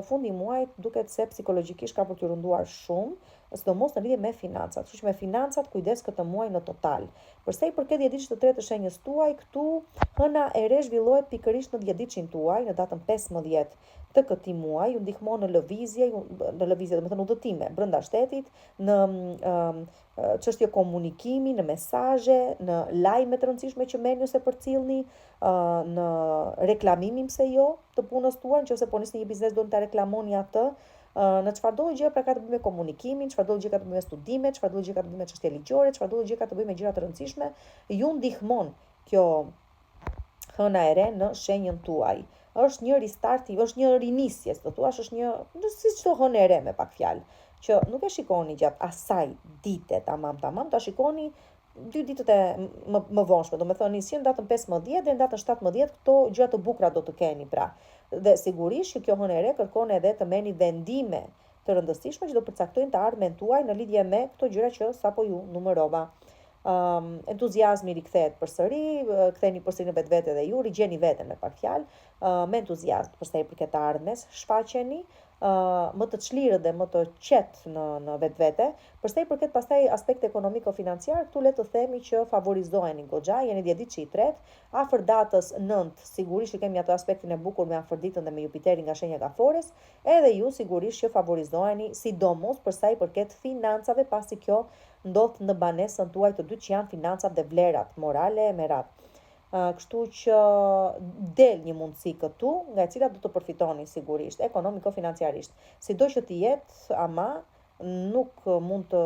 fundi i muajit duket se psikologjikisht ka për t'ju rënduar shumë, sidomos në lidhje me financat. Kështu që me financat kujdes këtë muaj në total. Për sa i përket dhjetëditës së tretë të shenjës tuaj, këtu hëna e re zhvillohet pikërisht në dhjetëditëshin tuaj, në datën 15 të këtij muaji, ju ndihmon në lëvizje, domethënë udhëtime brenda shtetit, në çështje komunikimi, në mesazhe, në lajme të rëndësishme që merrni ose përcjellni, në reklamimin pse jo të punës tuaj, nëse po nisni një biznes do ta reklamoni atë, në çfarëdo gjë pra ka të bëjë me komunikimin, çfarëdo gjë ka të bëjë me studimet, çfarëdo gjë ka të bëjë me çështje ligjore, çfarëdo gjë ka të bëjë me gjëra të rëndësishme, ju ndihmon kjo hëna e re në shenjën tuaj. Është një restart, është një rinisje, si thua, është një si çdo hënë e re me pak fjalë, që nuk e shikoni gjatë asaj dite tamam, ta shikoni 2 ditët e më vonshme, do me thoni si në datën 15 dhe në datën 17, këto gjëra të bukura do të keni pra. Dhe sigurisht që kjo hënë e re kërkon edhe të merrni vendime të rëndësishme që do përcaktojnë të ardhmen tuaj në lidhje me këto gjëra që sapo ju numërova. Entuziazmi rikthehet përsëri, ktheni përsëri në vetvete dhe ju rigjeni veten me pak fjalë, me entuziazm për sa i përket të ardhmes, shfaqeni më të çlirë dhe më të qetë në vetvete. Për sa i përket pastaj aspekti ekonomiko-financiar, këtu le të themi që favorizoheni goxha, jeni dhjetëditëshi i tretë, afër datës 9, sigurisht që kemi atë aspektin e bukur me afërditën dhe me Jupiterin nga shenja gafores, edhe ju sigurisht që favorizoheni, sidomos për sa i përket financave, pasi kjo ndodh në banesën tuaj të dytë që janë financat dhe vlerat morale me radhë. Kështu që del një mundësi këtu, nga e cila do të përfitoni sigurisht, ekonomiko-financiarisht. Sido që të jetë, ama nuk mund të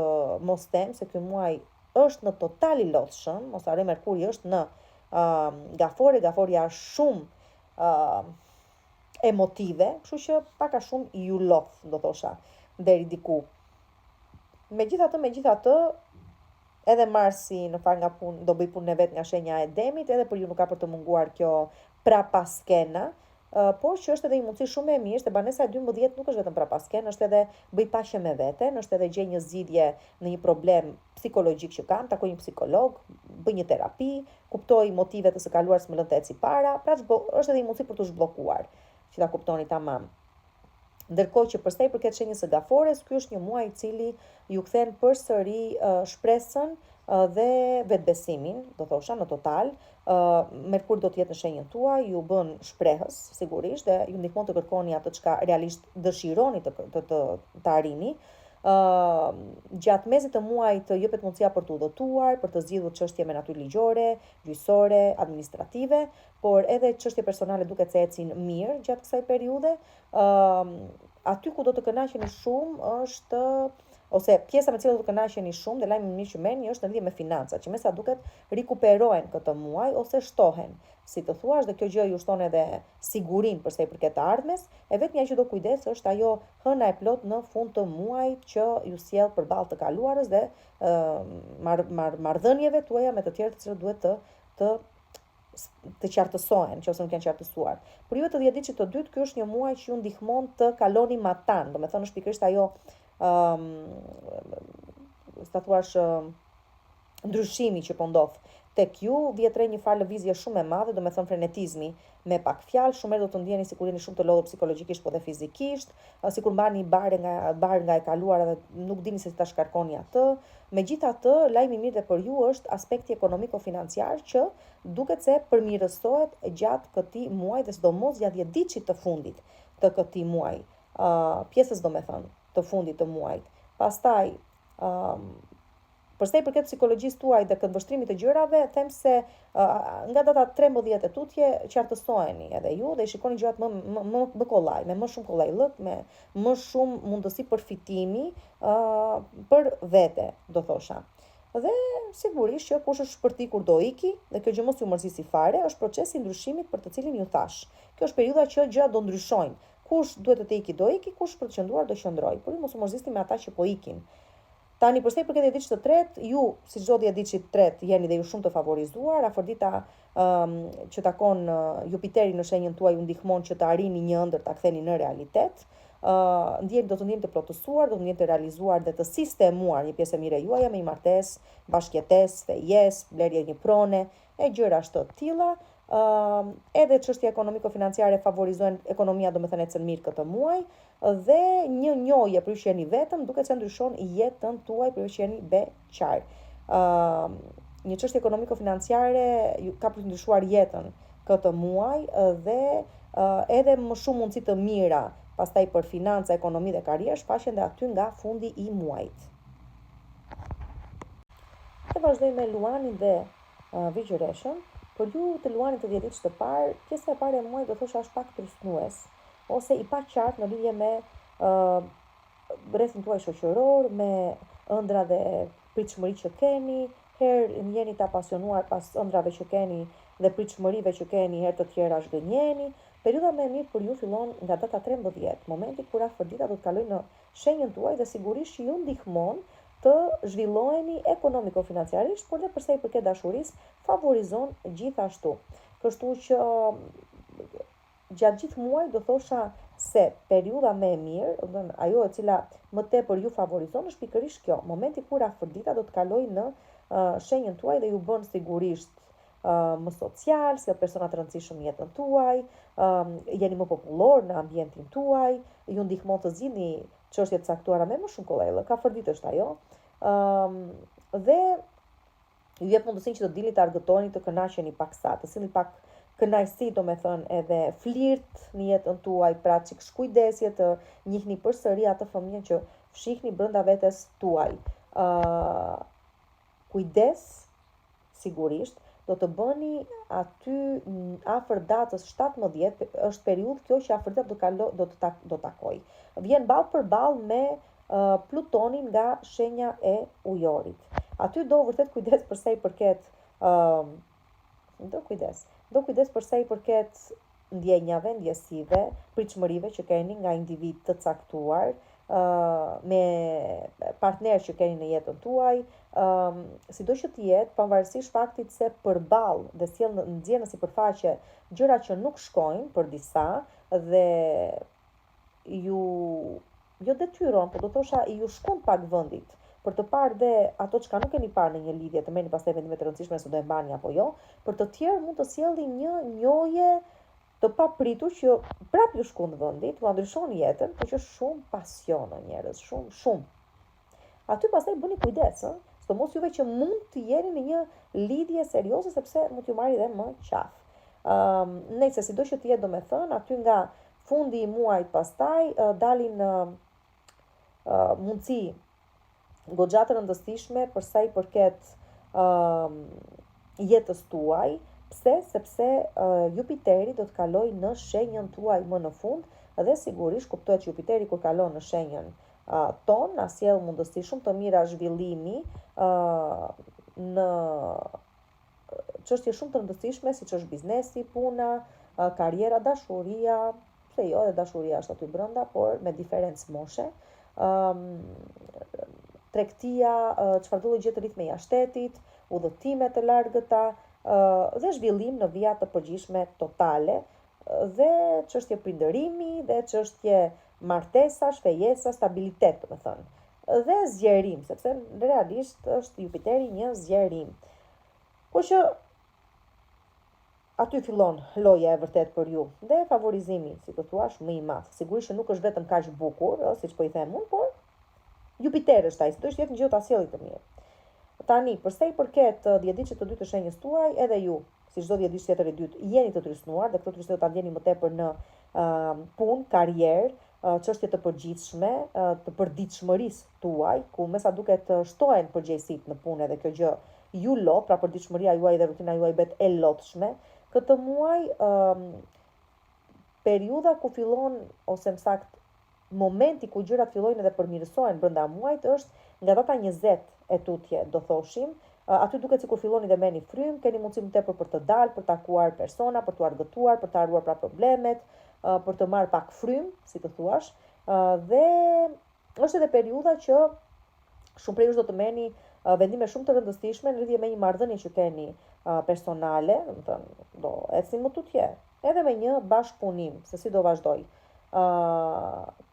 mos them se ky muaj është në total i lodhshëm, mos harroj Merkuri është në gafore, gaforia është shumë emotive, kështu që pak a shumë ju lodh, do thosha, deri diku. Megjithatë, edhe Marsi në fakt nga punë do bëj punën e vet nga shenja e Demit, edhe për ju nuk ka për të munguar kjo prapaskena, por që është edhe një mundësi shumë e mirë, se banesa e 12 nuk është vetëm prapaskena, është edhe bëj paqe me veten, është edhe gjej një zgjidhje në një problem psikologjik që kam, takoj një psikolog, bëj një terapi, kuptoj motivet e së kaluarës më lënë të eci para, pra është edhe një mundësi për të zhbllokuar, që ta kuptoni tamam. Ndërkohë që përsa i përket shenjës së gafores, ky është një muaj i cili ju kthen përsëri shpresën dhe vetbesimin, do thosha në total. Merkuri do të jetë në shenjën tuaj, ju bën shprehës sigurisht dhe ju ndihmon të kërkoni atë çka realisht dëshironi të arrini. Gjatë mesit të muajit jepet mundësia për të udhëtuar, për të zgjidhur çështje me natyrë ligjore, gjyqësore, administrative, por edhe çështje personale duket se ecin mirë gjatë kësaj periudhe. Aty ku do të kënaqeni shumë është, ose pjesa me cilën do të kënaqeni shumë dhe lajmi mirë që merrni është në lidhje me financat, që me sa duket rikuperohen këtë muaj ose shtohen. Si të thuash, dhe kjo gjë ju shton edhe sigurinë për sa i përket të ardhmes, e vetmja që do kujdes është ajo hëna e plot në fund të muajit që ju sjell përballë të kaluarës dhe marrëdhënieve tuaja me të tjerë të cilët duhet të qartësohen, nëse nuk janë qartësuar. Për ju të dhjetëditësit të dytë, ky është një muaj që ju ndihmon të kaloni matan, domethënë është pikërisht ajo sa thuash ndryshimi që po ndodh tek ju, vjet re një farë lëvizje shumë e madhe, do me thënë frenetizmi me pak fjalë, shumë herë do të ndjeni sikur jeni shumë të lodhur psikologjikisht po dhe fizikisht, sikur mbani barë nga e kaluara dhe nuk dini se si ta shkarkoni atë. Megjithatë, lajmi i mirë për ju është aspekti ekonomiko-financiar që duket se përmirësohet gjatë këtij muaji dhe sidomos gjatë 10 ditësh të fundit të këtij muaji, pjesës do me thënë të fundit të muajit. Pastaj përsa i përket psikologjisë tuaj dhe këndvështrimit të gjërave, them se nga data 13 e tutje qartësoheni edhe ju dhe i shikoni gjërat më kollaj, me më shumë kollajllëk, me më shumë mundësi përfitimi për vete, do thosha. Dhe sigurisht që kush është shpërtikur do iki, dhe kjo gjë mos ju mërzisi fare, është procesi i ndryshimit për të cilin ju thash. Kjo është periudha që gjërat do ndryshojnë. Kush duhet të iki do iki, kush për të qëndruar do qëndroj. Por ju mos u mërzisni me ata që po ikin. Tani përsa i përket dhjetëditës së tretë, ju si çdo dhjetëditësh të tretë jeni dhe ju shumë të favorizuar, afërdita që takon Jupiterin në shenjën tuaj ju ndihmon që të arrini një ëndër ta ktheni në realitet. Do të ndjeni të plotësuar, do të ndjeni të realizuar dhe të sistemuar një pjesë e mirë juaja me një martesë, bashkëjetesë, fejesë, blerje një prone e gjëra ashtu të tilla. Edhe çështja ekonomiko-financiare favorizojnë ekonomia, domethënë ecën mirë këtë muaj, dhe një njohje për ju që jeni vetëm, duke se ndryshon jetën tuaj për ju që jeni beqar. Një çështje ekonomiko-financiare ka për të ndryshuar jetën këtë muaj dhe edhe më shumë mundësi të mira pastaj për financa, ekonomi dhe karrierë shfaqen dhe aty nga fundi i muajit. Të vazhdoj me Luanin dhe Vigëreshën. Për ju të Luanit të 10 ditësh të parë, pjesa e parë e muajit do thosha është pak trysnues ose i paqartë në lidhje me rrethin tuaj shoqëror, me ëndra dhe pritshmëri që keni, herë jeni të apasionuar pas ëndrave që keni dhe pritshmërive që keni, herë të tjera zhgënjeni. Periudha më e mirë për ju fillon nga data 13, momenti kur afërdita do të kalojë në shenjën tuaj dhe sigurisht ju ndihmon të zhvilloheni ekonomiko-financiarisht, por dhe përsa i përket dashurisë, favorizon gjithashtu. Kështu që gjatë gjithë muajit do thosha se periudha më e mirë, ajo e cila më tepër ju favorizon, është pikërisht kjo, momenti kur afërdita do të kalojë në shenjën tuaj dhe ju bën sigurisht më social, si persona të rëndësishëm në jetën tuaj, jeni më popullor në ambientin tuaj, ju ndihmon të zgjidhni çështje të caktuara me më shumë kollaj, ka afërditë është ajo. Dhe ju jep mundësinë që të dilni të argëtoni, të kënaqeni paksa, të sillni pak kënaqësi, domethënë edhe flirt në jetën tuaj, pra çik shkujdesje, të njihni përsëri atë fëmijën që fshihni brenda vetes tuaj. Kujdes, sigurisht, do të bëni aty afër datës 17, është periudhë kjo që afërdita do takoj. Vjen ballë për ballë me Plutonin nga shenja e ujorit. Aty do vërtet kujdes përsa i përket do kujdes përsa i përket ndjenjave, ndjesive, pritshmërive që keni nga individ të caktuar, me partner që keni në jetën tuaj, sido që të jetë, pavarësisht faktit se përballë dhe nxjerr në sipërfaqe gjëra që nuk shkojnë për disa dhe ju jo detyron, por do thosha ju shkon pak vendit për të parë dhe ato çka nuk keni parë në një lidhje, të merrni pastaj vendime të rëndësishme se do e mbani apo jo, për të tjerë mund të sjellni një njohje të papritur që prap ju shkon vendit, ju ndryshon jetën, por që shumë pasion o njerëz, shumë. Aty pastaj bëni kujdes, sidomos juve që mund të jeni në një lidhje serioze sepse mund t'ju marrë dhe më qafë. Nëse sido që të jetë, domethënë, aty nga fundi i muajit pastaj dalin mundësi goxha të rëndësishme për sa i përket jetës tuaj. Pse? Sepse Jupiteri do të kalojë në shenjën tuaj më në fund dhe sigurisht kuptohet që Jupiteri kur kalon në shenjën ton, na sjell mundësi shumë të mira zhvillimi në çështje shumë të rëndësishme, siç është biznesi, puna, karriera, dashuria, pse jo, edhe dashuria është aty brenda, por me diferencë moshe. Tregtia, çfarëdo gjë të ritme jashtetit, udhëtime të largëta, dhe zhvillim në vija të përgjithshme totale, dhe çështje prindërimi, dhe çështje martesa, shpejesa, stabilitet, domethënë. Dhe zgjerim, sepse realisht është Jupiteri një zgjerim. Po që aty fillon loja e vërtet për ju dhe favorizimi, si të thuash, më i madh. Sigurisht që nuk është vetëm kaq bukur, siç po i them unë, por Jupiteri është ai, do të jetë një gjë ta sjellë të mirë. Tani, përsa i përket 10 ditëve të dytë të shenjës tuaj, edhe ju, si çdo 10 ditë tjetër e dytë, jeni të trysnuar dhe këto trysnë do ta ndjeni më tepër në punë, karrierë, çështje të përgjithshme, të përditshmërisë tuaj, ku me sa duket shtohen përgjegjësitë në punë dhe kjo gjë ju lot, pra përditshmëria juaj dhe rutina juaj bëhet e lotshme. Këtë muaj periudha ku fillon ose më saktë momenti ku gjërat fillojnë edhe përmirësohen brenda muajit është nga data 20 e tutje, do thoshim. Aty duket sikur filloni dhe merrni frym, keni mundësi më tepër për të dalë, për të takuar persona, për të argëtuar, për të haruar pra problemet, për të marrë pak frym, si të thuash. Dhe është edhe periudha që shumë prej jush do të merrni vendime shumë të rëndësishme në lidhje me një marrëdhënie që keni personale, domethënë do ecni më tutje, edhe me një bashkëpunim, se si do vazhdoj.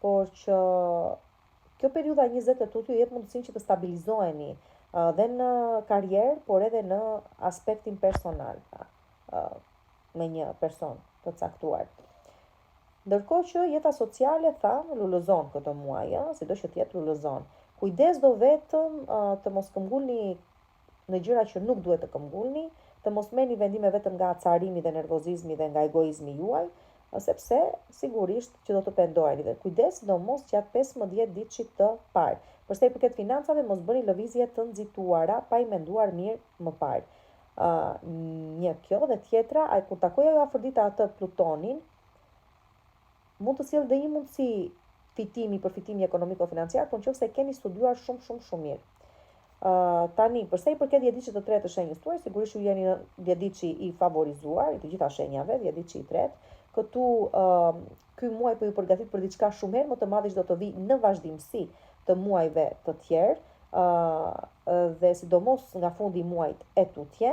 Por që kjo periudha 20 e tutje ju jep mundësinë që të stabilizoheni dhe në karrierë, por edhe në aspektin personal. me një person të caktuar. Ndërkohë që jeta sociale, thamë, lullëzon këtë muaj, sido që tjetë lullëzon. Kujdes do vetëm të mos këmbgulni në gjëra që nuk duhet të këmbgulni, të mos merrni vendime vetëm nga acarimi dhe nervozizmi dhe nga egoizmi juaj, sepse sigurisht që do të pendoheni. Dhe kujdes sidomos gjatë 15 ditësh të parë. Për sa i përket financave, mos bëni lëvizje të nxituara pa i menduar mirë më parë. Një kjo dhe tjetra, kur takoj ajo Afrodita atë Plutonin, mund të sjellë dhe një mundësi përfitimi ekonomiko-financiar, por nëse keni studiuar shumë mirë. Tani, përsa i përket djediçit të tretë të shenjës tuaj, sigurisht ju jeni në djediçi i favorizuar, i të gjitha shenjave, djediçi i tretë. Këtu, ky muaj po ju përgatit për diçka shumë herë më të madhe që do të vi në vazhdimsi të muajve të tjerë, dhe sidomos nga fundi i muajit e tutje.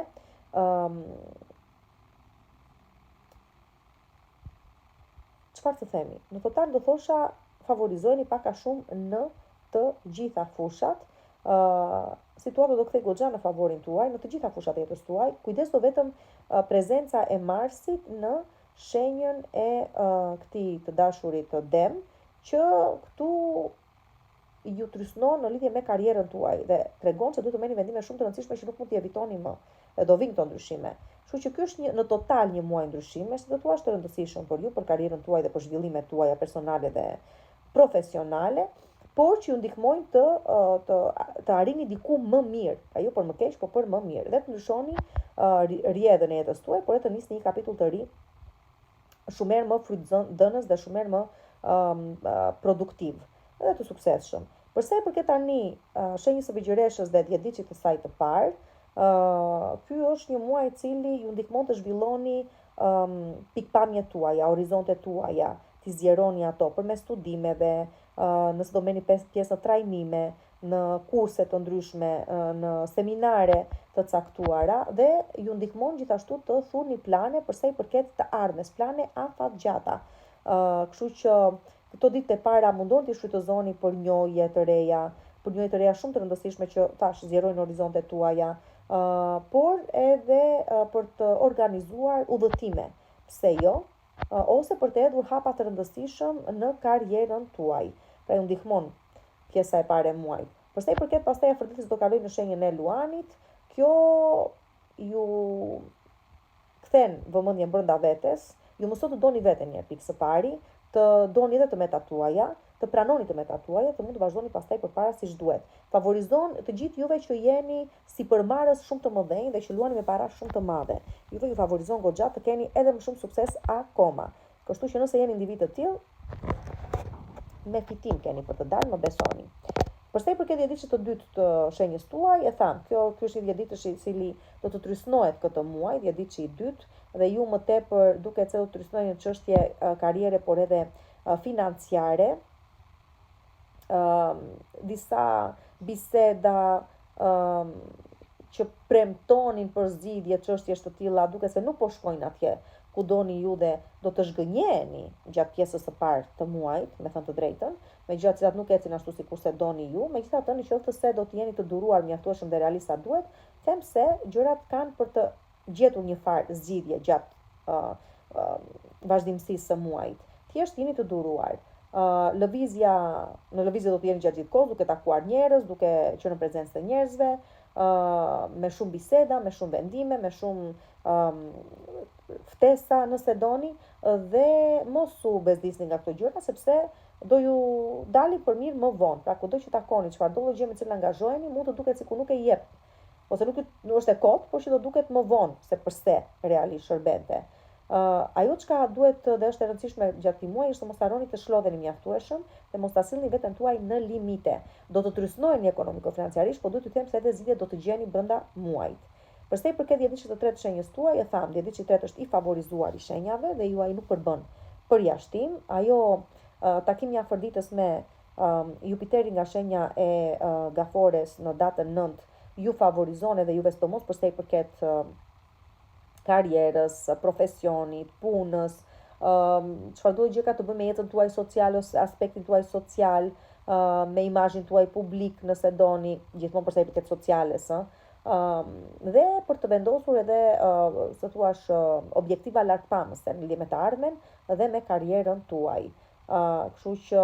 Çfarë të themi? Në total do thosha favorizojeni pak a shumë në të gjitha fushat. Situata do kthej goxha në favorin tuaj, në të gjitha fushat e jetës tuaj. Kujdes do vetëm prezenca e Marsit në shenjën e këtij të dashurit të Dem, që këtu ju trysnon në lidhje me karrierën tuaj dhe tregon se duhet të merrni vendime shumë të rëndësishme që nuk mund t'i evitoni më. Dhe do vinë këto ndryshime. Kështu që ky është në total një muaj ndryshime, si do thua është të rëndësishëm për ju, për karrierën tuaj dhe për zhvillimet tuaja personale dhe profesionale, por që ju ndihmojnë të arrini diku më mirë, pra jo për më keq, por për më mirë, dhe të ndryshoni rrjedhën e jetës tuaj, por e të nisni një kapitull të ri shumë herë më frytdhënës dhe shumë herë më produktiv dhe të suksesshëm. Përsa i përket tani shenjës së Bëgjëreshës dhe djediçit të saj të parë, ky është një muaj i cili ju ndihmon të zhvilloni pikpamjet tuaja, horizontet tuaja, t'i zgjeroni ato përmes studimeve, nëse do merrni pjesë në trajnime, në kurse të ndryshme, në seminare të caktuara, dhe ju ndihmon gjithashtu të thurni plane përsa i përket të ardhmes, plane afatgjata. Kështu që këto ditë e para mundon t'i shfrytëzoni për njohje të reja, shumë të rëndësishme që tash zgjerojnë horizontet tuaja, por edhe për të organizuar udhëtime, pse jo, ose për të hedhur hapa të rëndësishëm në karrierën tuaj. Pra ju ndihmon pjesa e parë e muajit. Përsa i përket pastaj Afroditës do kalojnë në shenjën e Luanit, kjo ju kthen vëmendjen brenda vetes, ju mëson të doni veten një pikë së pari, të doni edhe të metat tuaja, të pranoni të metat tuaja, të mund të vazhdoni pastaj përpara siç duhet. Favorizon të gjithë juve që jeni sipërmarrës shumë të mëdhenj dhe që luani me para shumë të madhe. Juve ju favorizon goxha të keni edhe më shumë sukses akoma. Kështu që nëse jeni individ të tillë, me fitim keni për të dalë, më besoni. Përsa i përket djediçit të dytë të shenjës tuaj, e tham, ky është një djediç i cili do të trysnohet këtë muaj, djediçi i dytë, dhe ju më tepër duket se do të trysnoheni në çështje karriere, por edhe financiare. Disa biseda që premtonin për zgjidhje çështjesh të tilla, duket se nuk po shkojnë atje ku doni ju dhe do të zhgënjeheni gjatë pjesës së parë të muajit, me thënë të drejtën, megjithatë cilat nuk ecin ashtu sikurse doni ju, megjithatë nëse se do të jeni të duruar mjaftueshëm dhe realisht sa duhet, them se gjërat kanë për të gjetur një farë zgjidhje gjatë vazhdimësisë së muajit. Thjesht jeni të duruar. Në lëvizje do të jeni gjatë gjithë kohës, duke takuar njerëz, duke qenë në prezencë të njerëzve, me shumë biseda, me shumë vendime, me shumë ftesa nëse doni, dhe mos u bezdisni nga këto gjëra, sepse do ju dali për mirë më vonë. Pra kudo që takoni, çfarëdo gjë me cilën angazhoheni, mund të duket sikur nuk e jep, ose nuk është e kot, por që do duket më vonë se përse realisht shërbente. Ajo çka duhet dhe është e rëndësishme gjatë këtij muaji është të mos harroni të shllodheni mjaftueshëm dhe mos ta sillni veten tuaj në limite. Do të trysnoheni ekonomiko-financiarisht, por duhet t'ju them se edhe zgjidhjet do të gjeni brenda muajit. Përsa i përket djediçit të tretë shenjës tuaj, e tham, djediçi i tretë është i favorizuar i shenjave dhe ju ai nuk përbën përjashtim. Ajo takimi i Afroditës me Jupiterin nga shenja e Gafores në datën 9 ju favorizon edhe juve sidomos përsa i përket karrierës, profesionit, punës, çfarëdo gjë ka të bëjë me jetën tuaj sociale ose aspektin tuaj social, me imazhin tuaj publik nëse doni, gjithmonë përsa i përket sociales, Dhe për të vendosur edhe së thuash objektiva lartpamëse në lidhje me të ardhmen dhe me karrierën tuaj. Kështu që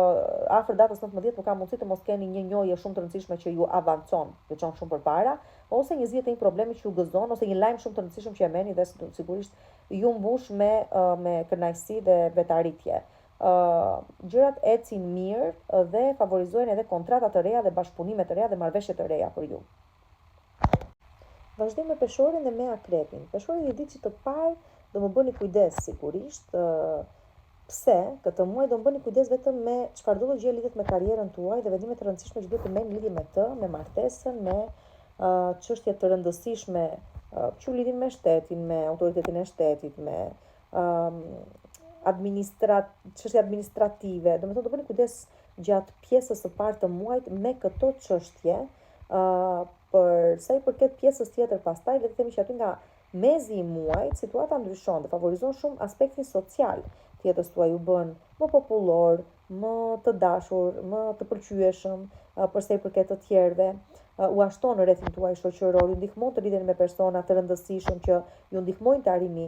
afër datës 19 nuk ka mundësi të mos keni një njohje shumë të rëndësishme që ju avancon, ju çon shumë përpara, ose një zgjidhje të një problemi që ju gëzon, ose një lajm shumë të rëndësishëm që e merrni dhe sigurisht ju mbush me kënaqësi dhe betaritje. Gjërat ecin mirë dhe favorizojnë edhe kontrata të reja dhe bashkëpunime të reja dhe marrëveshje të reja për ju. Vazhdojmë me peshorin dhe me akrepin. Peshori i ditë që të parë do më bëni kujdes sigurisht. Pse? Këtë muaj do më bëni kujdes vetëm me çfarëdo gjë lidhet me karrierën tuaj dhe vendime të rëndësishme që duhet të merrni lidhje me të, me martesën, me çështje të rëndësishme që lidhin me shtetin, me autoritetin e shtetit, me çështje administrative. Domethënë do bëni kujdes gjatë pjesës së parë të muajit me këto çështje. Për sa i përket pjesës tjetër pastaj, le të themi që aty nga mezi i muajit situata ndryshon dhe favorizon shumë aspektin social të jetës tuaj, ju bën më popullor, më të dashur, më të pëlqyeshëm për sa i përket të tjerëve, u ashton në rrethin tuaj shoqëror, ju ndihmon të lidheni me persona të rëndësishëm që ju ndihmojnë të arrini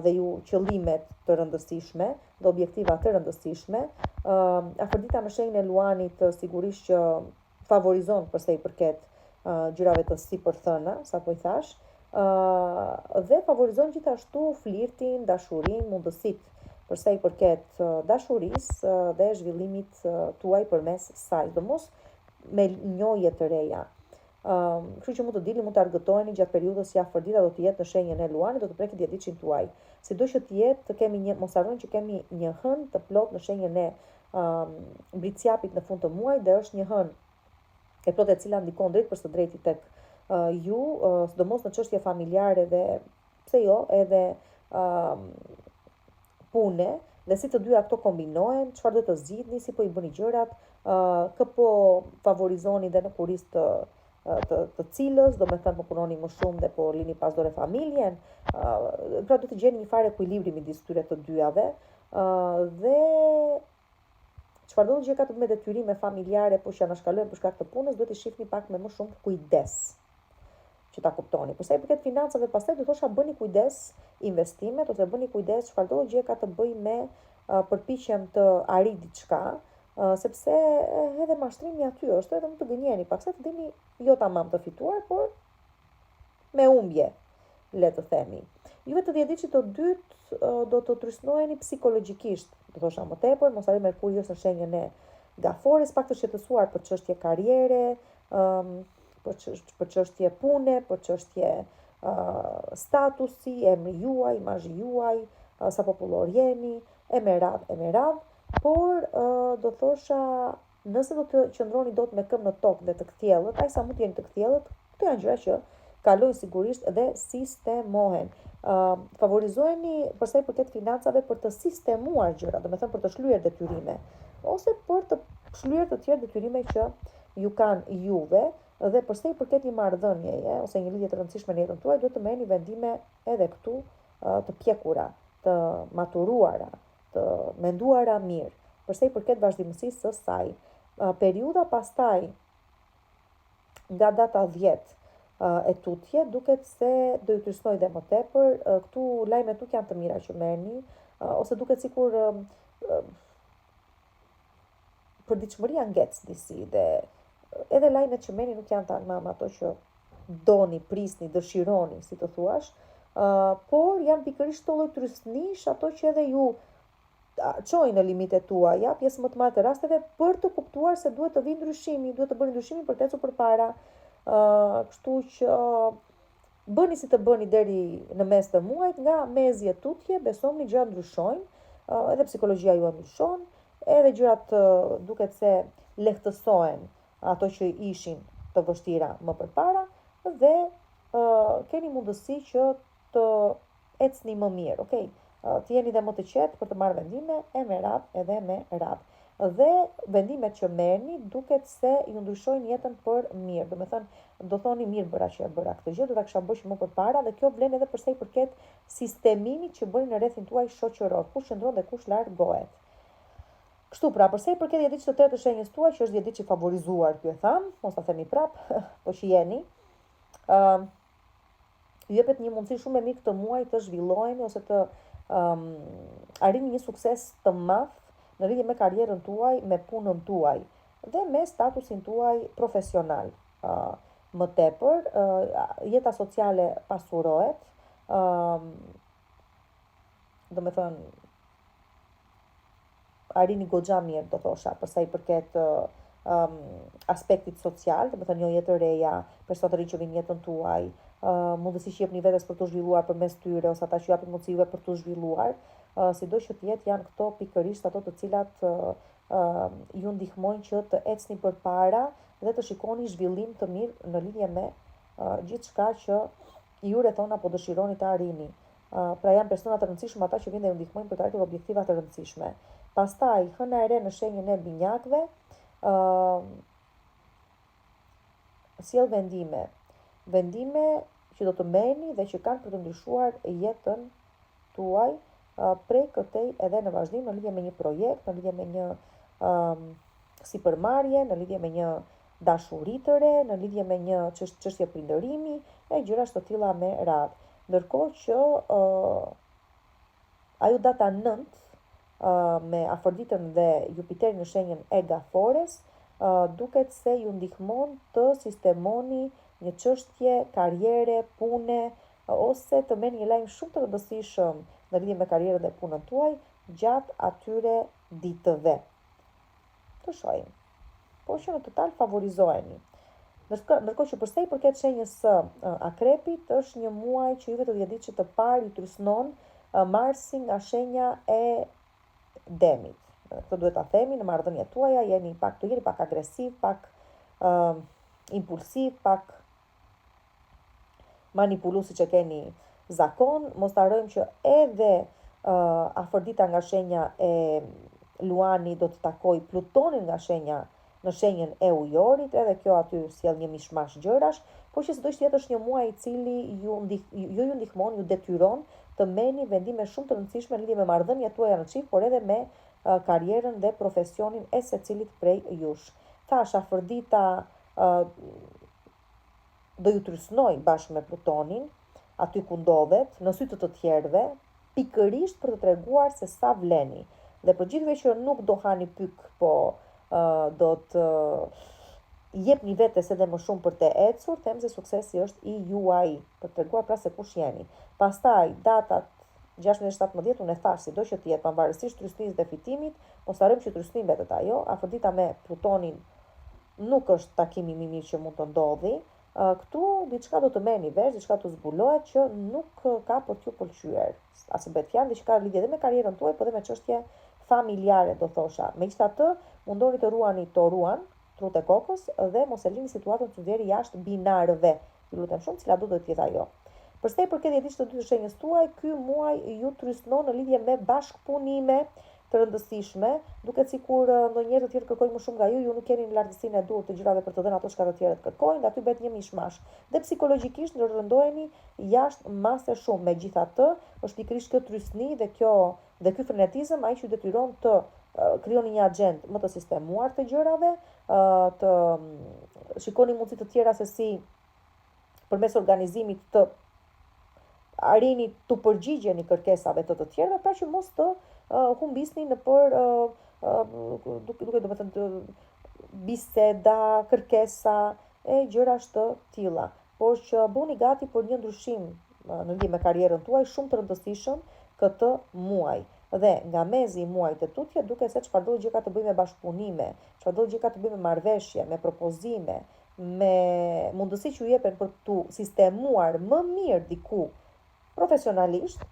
dhe ju qëllimet të rëndësishme dhe objektiva të rëndësishme. Afërdita në shenjën e Luanit sigurisht që favorizon për sa i përket gjërave të sipërthëna, sapo i thash, dhe favorizon gjithashtu flirtin, dashurinë, mundësitë për sa i përket dashurisë dhe zhvillimit tuaj përmes saj, domos me njohje të reja. Kështu që mund të dilni, mund të argëtoheni gjatë periudhës që afërdita do të jetë në shenjën e Luanit, do të preket diçin tuaj. Sido që të jetë, të kemi mos harroni që kemi një hën të plot në shenjën e Bricjapit në fund të muajit dhe është një hën e plot e cila ndikon drejt për së drejti tek ju, sidomos në çështje familjare dhe pse jo, edhe pune, dhe si të dyja këto kombinohen, çfarë do të zgjidhni, si po i bëni gjërat, kë po favorizoni dhe në kurisë të cilës, do me thënë po punoni më shumë dhe po lini pas dore familjen, pra do të gjeni një fare ekuilibri midis këtyre të dyjave, dhe çfarëdo gjë ka të bëjë me detyrime familjare, po që anashkalojnë për shkak të punës, duhet i shihni pak me më shumë kujdes, që ta kuptoni. Për sa i përket financave, pastaj do thosha bëni kujdes investimet, ose bëni kujdes çfarëdo gjë ka të bëjë me përpiqjen të arrit diçka, sepse edhe mashtrimi aty është, edhe mund të gënjeni pak, se të dini jo tamam të fituar, por me humbje, le të themi. Juve të dhjetëdhjetit të dytë do të trysnoheni psikologjikisht, do thosha më tepër, mos harroni Merkuri është në shenjën e Gafores, pak të shqetësuar për çështje karriere, për çështje pune, për çështje statusi, emri juaj, imazhi juaj, sa popullor jeni, e me radh, por do thosha, nëse do të qëndroni dot me këmbë në tokë dhe të kthjellët, ai sa mund të jeni të kthjellët, këto janë gjëra që kalojnë sigurisht dhe sistemohen. Favorizoheni përsa i përket financave për të sistemuar gjëra, do me thënë për të shlyer detyrime, ose për të shlyer të tjerë detyrime që ju kanë juve, dhe përsa i përket një marrëdhënieje ose një lidhje të rëndësishme në jetën tuaj, duhet të merrni vendime edhe këtu të pjekura, të maturuara, të menduara mirë, përsa i përket vazhdimësisë së saj. Periudha pastaj nga data 10 e tutje, duket se do ju trysnoj dhe më tepër, këtu lajmet nuk janë të mira që merrni, ose duket sikur përditshmëria ngec disi, dhe edhe lajmet që merrni nuk janë tamam ato që doni, prisni, dëshironi, si të thuash, por janë pikërisht të lloj trysnish ato që edhe ju çojnë në limitet tuaja, pjesë më të madhe të rasteve, për të kuptuar se duhet të vijë ndryshimi, duhet të bëni ndryshimin për të ecur përpara. Kështu që bëni si të bëni deri në mes të muajit, nga mezi e tutje, besoni gjërat ndryshojnë, edhe psikologjia juaj ndryshon, edhe gjërat duket se lehtësohen ato që ishin të vështira më përpara, dhe keni mundësi që të ecni më mirë, okay? Të jeni dhe më të qetë për të marrë vendime e me radhë edhe me radhë. Dhe vendimet që merrni duket se ju ndryshojnë jetën për mirë. Do me thënë, do thoni mirë bëra që e bëra këtë gjë, do ta kisha bërë më përpara, dhe kjo vlen edhe përsa i përket sistemimit që bëni në rrethin tuaj shoqëror, kush qëndron dhe kush largohet. Kështu pra, përsa i përket dhjetëdhjetit të tretë të shenjës tuaj, që është dhjetëdhjet i favorizuar, ju e tham, mos ta themi prap, po që jeni. ju jepet një mundësi shumë e mirë këtë muaj të zhvilloheni ose të arrini një sukses të madh në lidhje me karrierën tuaj, me punën tuaj dhe me statusin tuaj profesional. Më tepër, jeta sociale pasurohet, do me thënë, arrini goxha mirë, do thosha, përsa i përket aspektit social, do me thënë një jetë të reja, persona të rinj që vinë jetën tuaj, mundësi që jepni vetes për të zhvilluar përmes tyre ose ata që japin mundësi juve për të zhvilluar, sido që të jetë janë këto pikërisht ato të cilat ju ndihmojnë që të ecni përpara dhe të shikoni zhvillim të mirë në lidhje me gjithçka që ju rrethon apo dëshironi të arrini. Pra janë persona të rëndësishme ata që vinë dhe ju ndihmojnë për të arritur objektiva të rëndësishme. Pastaj, hëna e re në shenjën e binjakëve, sjell vendime që do të merrni dhe që kanë për të ndryshuar jetën tuaj prej këtej edhe në vazhdim në lidhje me një projekt, në lidhje me një sipërmarrje, në lidhje me një dashuri të re, në lidhje me një çështje prindërimi e gjëra të tilla me radhë. Ndërkohë që ajo data 9 me Afroditën dhe Jupiterin në shenjën e Gafores, duket se ju ndihmon të sistemoni një çështje karriere, pune ose të merrni një lajm shumë të rëndësishëm në lidhje me karrierën dhe punën tuaj gjatë atyre ditëve. Të shohim. Por që në total favorizoheni. Ndërkohë që përsa i përket shenjës së Akrepit, është një muaj që juve të dhjetë që të parë i trysnon Marsi nga shenja e Demit. Këtë duhet ta themi në marrëdhëniet tuaja, jeni pak agresiv, pak impulsiv, pak manipulues që keni zakon. Mos harrojmë që edhe Afrodita nga shenja e Luani do të takoj Plutonin nga në shenjën e Ujorit, edhe kjo aty sjell një mishmash gjërash, por që sidoqë jetë është një muaj i cili ju ndihmon, ju detyron të merrni vendime shumë të rëndësishme në lidhje me marrëdhëniet tuaja në çift, por edhe me karrierën dhe profesionin e secilit prej jush. Thash, Afrodita do ju trysnoj bashkë me Plutonin, aty ku ndodhet, në sy të tjerëve, pikërisht për të treguar se sa vleni. Dhe për gjithëve që nuk do hani pyk, po do të jepni vetes edhe më shumë për të ecur, them se suksesi është i juaj, për të treguar pra se kush jeni. Pastaj, datat 16-17 unë e thash, sido që të jetë pavarësisht trysnisë dhe fitimit, mos harrojmë që trysni mbetet ajo. Afrodita me Plutonin nuk është takimi më i mirë që mund të ndodhi. Këtu diçka do të merrni vesh, diçka të zbulohet që nuk ka për t'ju pëlqyer. As bëhet fjalë që ka lidhje edhe me karrierën tuaj, por edhe me çështje familjare, do thosha. Megjithatë, mundoni të ruani toruan, trut e kokës, dhe mos e lini situatën të nxjerrë jashtë binarëve. Ju lutem shumë, cila do të jetë ajo. Përsa i përket dhjetësh të dy të shenjës tuaj, ky muaj ju trysnon në lidhje me bashkëpunime të rëndësishme, duket sikur ndonjëherë të tjerë kërkojnë më shumë nga ju nuk keni në lartësinë e duhur të gjërave për të dhënë ato çka të tjerët kërkojnë, dhe aty bëhet një mishmash. Dhe psikologjikisht ndërrëndoheni jashtë mase shumë. Megjithatë, është pikërisht kjo trysni dhe ky frenetizëm ai që detyron të krijoni një agjend më të sistemuar të gjërave, të shikoni mundësi të tjera se si përmes organizimit të arrini të përgjigjeni kërkesave të tjerëve, pra që mos të humbisni në për duke do të thënë biseda, kërkesa e gjëra të tilla, por që bëni gati për një ndryshim në lidhje me karrierën tuaj shumë të rëndësishëm këtë muaj. Dhe nga mezi i muajit të tutje duket se çfarëdo gjë ka të bëjë me bashkëpunime, çfarëdo gjë ka të bëjë me marrëveshje, me propozime, me mundësi që ju jepen për tu sistemuar më mirë diku profesionalisht,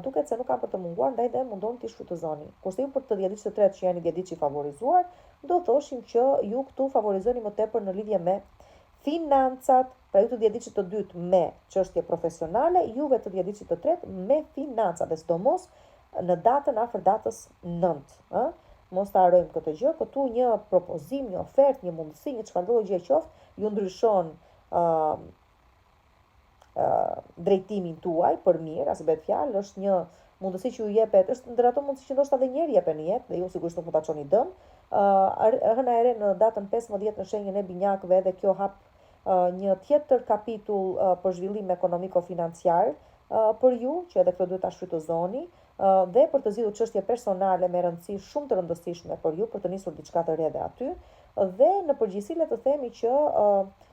duket se nuk kam për të munguar, ndaj dhe mundon t'i shfrytëzoni. Kurse ju për të dhjetësh të tretë që jeni dhjetësh i favorizuar, do thoshim që ju këtu favorizoni më tepër në lidhje me financat, pra ju të dhjetësh të dytë me çështje profesionale, juve të dhjetësh të tretë me financat, dhe sidomos në datën afër datës 9. Mos ta harrojmë këtë gjë, këtu një propozim, një ofertë, një mundësi, një çfarëdo gjë qoftë, ju ndryshon drejtimin tuaj për mirë, as bëhet fjalë, është një mundësi që ju jepet, është ndër ato mundësi që ndoshta edhe një herë jepen në jetë, dhe ju sigurisht nuk mund ta çoni dëm. Hëna e re në datën 15 në shenjën e binjakëve, dhe kjo hap një tjetër kapitull për zhvillim ekonomiko-financiar për ju, që edhe këtë duhet ta shfrytëzoni, dhe për të zgjidhur çështje personale me rëndësi shumë të rëndësishme për ju, për të nisur diçka të re dhe aty, dhe në përgjithësi le të themi që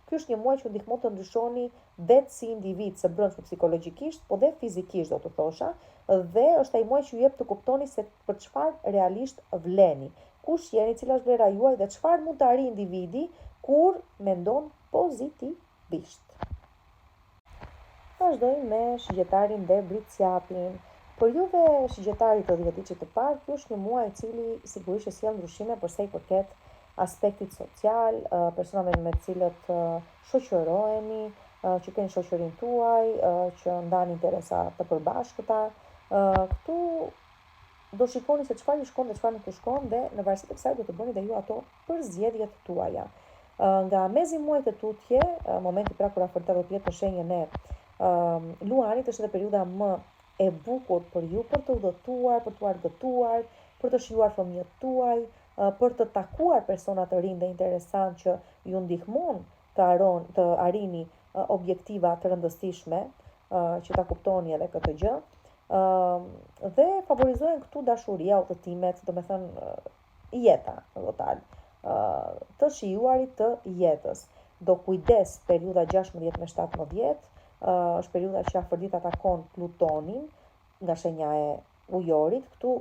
ky është një muaj që ndihmon të ndryshoni vetë si individ së brendshme psikologjikisht, po dhe fizikisht do të thosha, dhe është ai muaj që ju jep të kuptoni se për çfarë realisht vleni, kush jeni, cila është vlera juaj dhe çfarë mund të arrijë individi kur mendon pozitivisht. Vazhdojmë me shigjetarin dhe Britsjapin. Për juve shigjetarit të 10 diçit të parë, ky është një muaj i cili sigurisht sjell ndryshime për sa i përket aspektit social, personave me të cilët shoqëroheni, që keni shoqërinë tuaj, që ndani interesa të përbashkëta. Këtu do shikoni se çfarë ju shkon dhe çfarë nuk ju shkon dhe në varësi të kësaj do të bëni dhe ju ato për zgjedhjet tuaja. Nga mezi muajit të tutje, momenti pra kur afërta do të jetë në shenjën e Luanit, është edhe periudha më e bukur për ju për të udhëtuar, për të argëtuar, për të shijuar fëmijët tuaj, për të takuar persona të rinj dhe interesant që ju ndihmon të arrini objektiva të rëndësishme, që ta kuptoni edhe këtë gjë, dhe favorizojnë këtu dashuria, udhëtimet, domethënë jeta total, të shijuarit të jetës. Do kujdes periudha 16 me 17, është periudha që afërdita takon Plutonin nga shenja e Ujorit. Këtu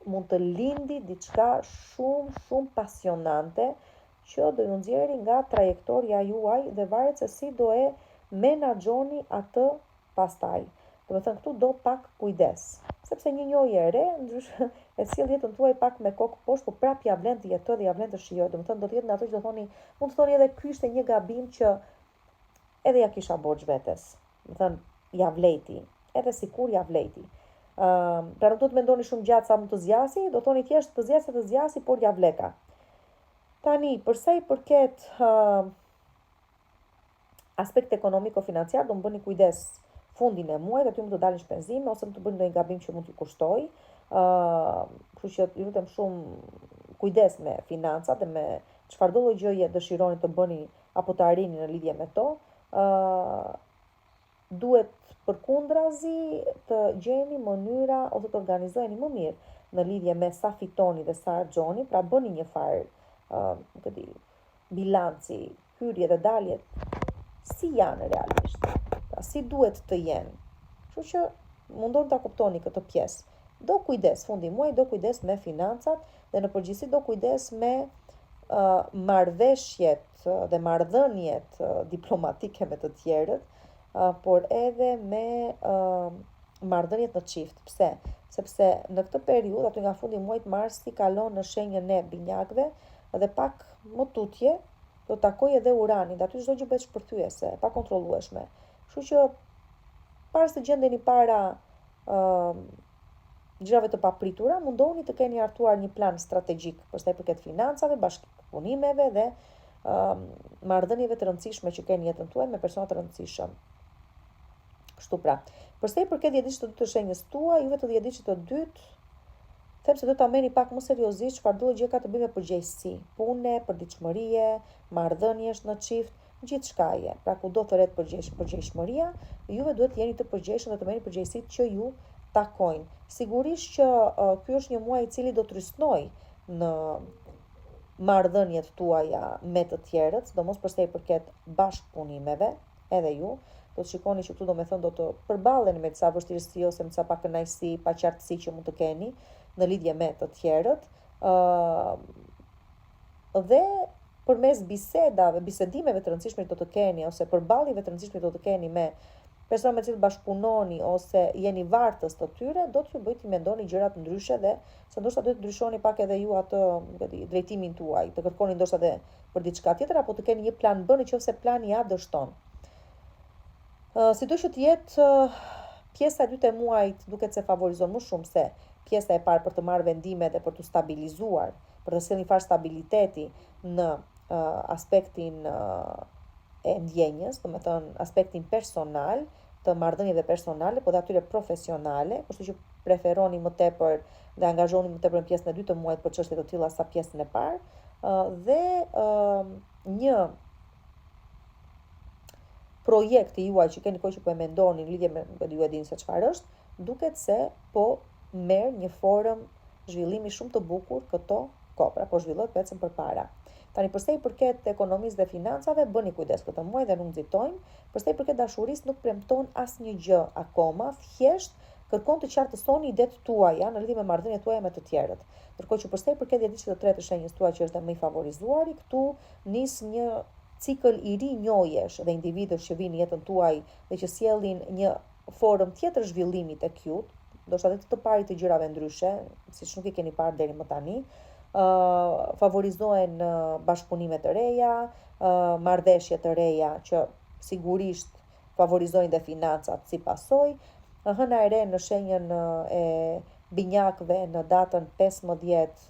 mund të lindi diçka shumë pasionante që do ju nxjerrë nga trajektoria juaj dhe varet se si do e menaxhoni atë pastaj. Domethënë këtu do pak kujdes, sepse një njojë e re ndryshe e sjell jetën tuaj pak me kokë poshtë, por prapë ja vlen të jetojë dhe ja vlen të shijojë. Domethënë do të jetë në ato që do thoni, mund të thoni edhe ky ishte një gabim që edhe ja kisha borxh vetes. Domethënë ja vlejti, edhe sikur ja vlejti. Pra nuk do të mendoni shumë gjatë sa mund të zgjasi, do thoni thjesht të zgjasi, por ja vleka. Tani, për sa i përket aspekt ekonomiko-financiar, do më bëni kujdes fundin e muajit, aty mund të dalin shpenzime ose mund të bëni ndonjë gabim që mund t'ju kushtoj. Kështu që ju lutem shumë kujdes me financat dhe me çfarëdo lloj gjëje dëshironi të bëni apo të arrini në lidhje me to. Duhet përkundrazi të gjeni mënyra ose të organizoheni më mirë në lidhje me sa fitoni dhe sa harxhoni, pra bëni një farë bilanci, hyrje dhe daljet si janë realisht, pra si duhet të jenë. Kështu që mundoni ta kuptoni këtë pjesë. Do kujdes fundi muaj, do kujdes me financat dhe në përgjithësi do kujdes me marrëveshjet dhe marrëdhëniet diplomatike me të tjerët, por edhe me marrëdhëniet në çift. Pse? Sepse në këtë periudhë, aty nga fundi muajit, Marsi kalon në shenjën e binjakëve dhe pak më tutje do takoj edhe Urani, dhe aty çdo gjë bëhet shpërthyese, pa kontrollueshme. Kështu që para se gjendeni para gjërave të papritura, mundoni të keni hartuar një plan strategjik për sa i përket financave, bashkëpunimeve dhe marrëdhënieve të rëndësishme që keni jetën tuaj me persona të rëndësishëm. Kështu pra, për sa i përket 10 ditëve të dytë të shenjës tuaj, juve të 10 ditëve të dytë, them se do ta merrni pak më seriozisht çfarëdo gjë ka të bëjë me përgjegjësi, pune, përditshmërie, marrëdhëniesh në çift, gjithçkaje. Pra kudo thret përgjegjëshmëria, juve duhet të jeni të përgjegjshëm dhe të merrni përgjegjësitë që ju takojnë. Sigurisht që ky është një muaj i cili do të rysnoj në marrëdhëniet tuaja me të tjerët, sidomos për sa i përket bashkëpunimeve, edhe ju do të shikoni që këtu domethënë do të përballeni me disa vështirësi ose me disa pakënaqësi, paqartësi që mund të keni në lidhje me të tjerët, dhe përmes bisedimeve të rëndësishme që do të keni ose përballjeve të rëndësishme që do të keni me persona me të cilët bashkëpunoni ose jeni vartës të tyre, do t'ju bëjë të mendoni gjëra të ndryshe dhe se ndoshta duhet të ndryshoni pak edhe ju atë drejtimin tuaj, të kërkoni ndoshta edhe për diçka tjetër apo të keni një plan B nëse plani A dështon. Sidoqë të jetë, pjesa e dytë e muajit duket se favorizon më shumë se pjesa e parë për të marrë vendime dhe për të stabilizuar, për të sjellë një farë stabiliteti në aspektin e ndjenjës, domethënë aspektin personal, të marrëdhënieve personale, po dhe atyre profesionale, kështu që preferoni më tepër dhe angazhoni më tepër në pjesën e dytë të muajit për çështje të tilla sa pjesën e parë, dhe një projekti juaj që keni kohë që po e mendoni në lidhje me ju e dini se çfarë është, duket se po merr një formë zhvillimi shumë të bukur këto kohë, pra po zhvillohet pecën përpara. Tani përsa i përket ekonomisë dhe financave, bëni kujdes këtë muaj dhe nuk nxitojmë. Përsa i përket dashurisë, nuk premton asnjë gjë akoma, thjesht kërkon të qartësoni idetë tuaja në lidhje me marrëdhëniet tuaja me të tjerët. Ndërkohë që përsa i përket dhjetësit të tretë të shenjës tuaj që është më i favorizuari, këtu nis një cikël i ri njohjesh dhe individësh që vinë në jetën tuaj dhe që sjellin një formë tjetër zhvillimi tek ju, ndoshta edhe të parit të gjërave ndryshe, siç nuk i keni parë deri më tani. Favorizohen bashkëpunime të reja, marrëveshje të reja që sigurisht favorizojnë dhe financat si pasojë. Hëna e re në shenjën e binjakëve në datën 15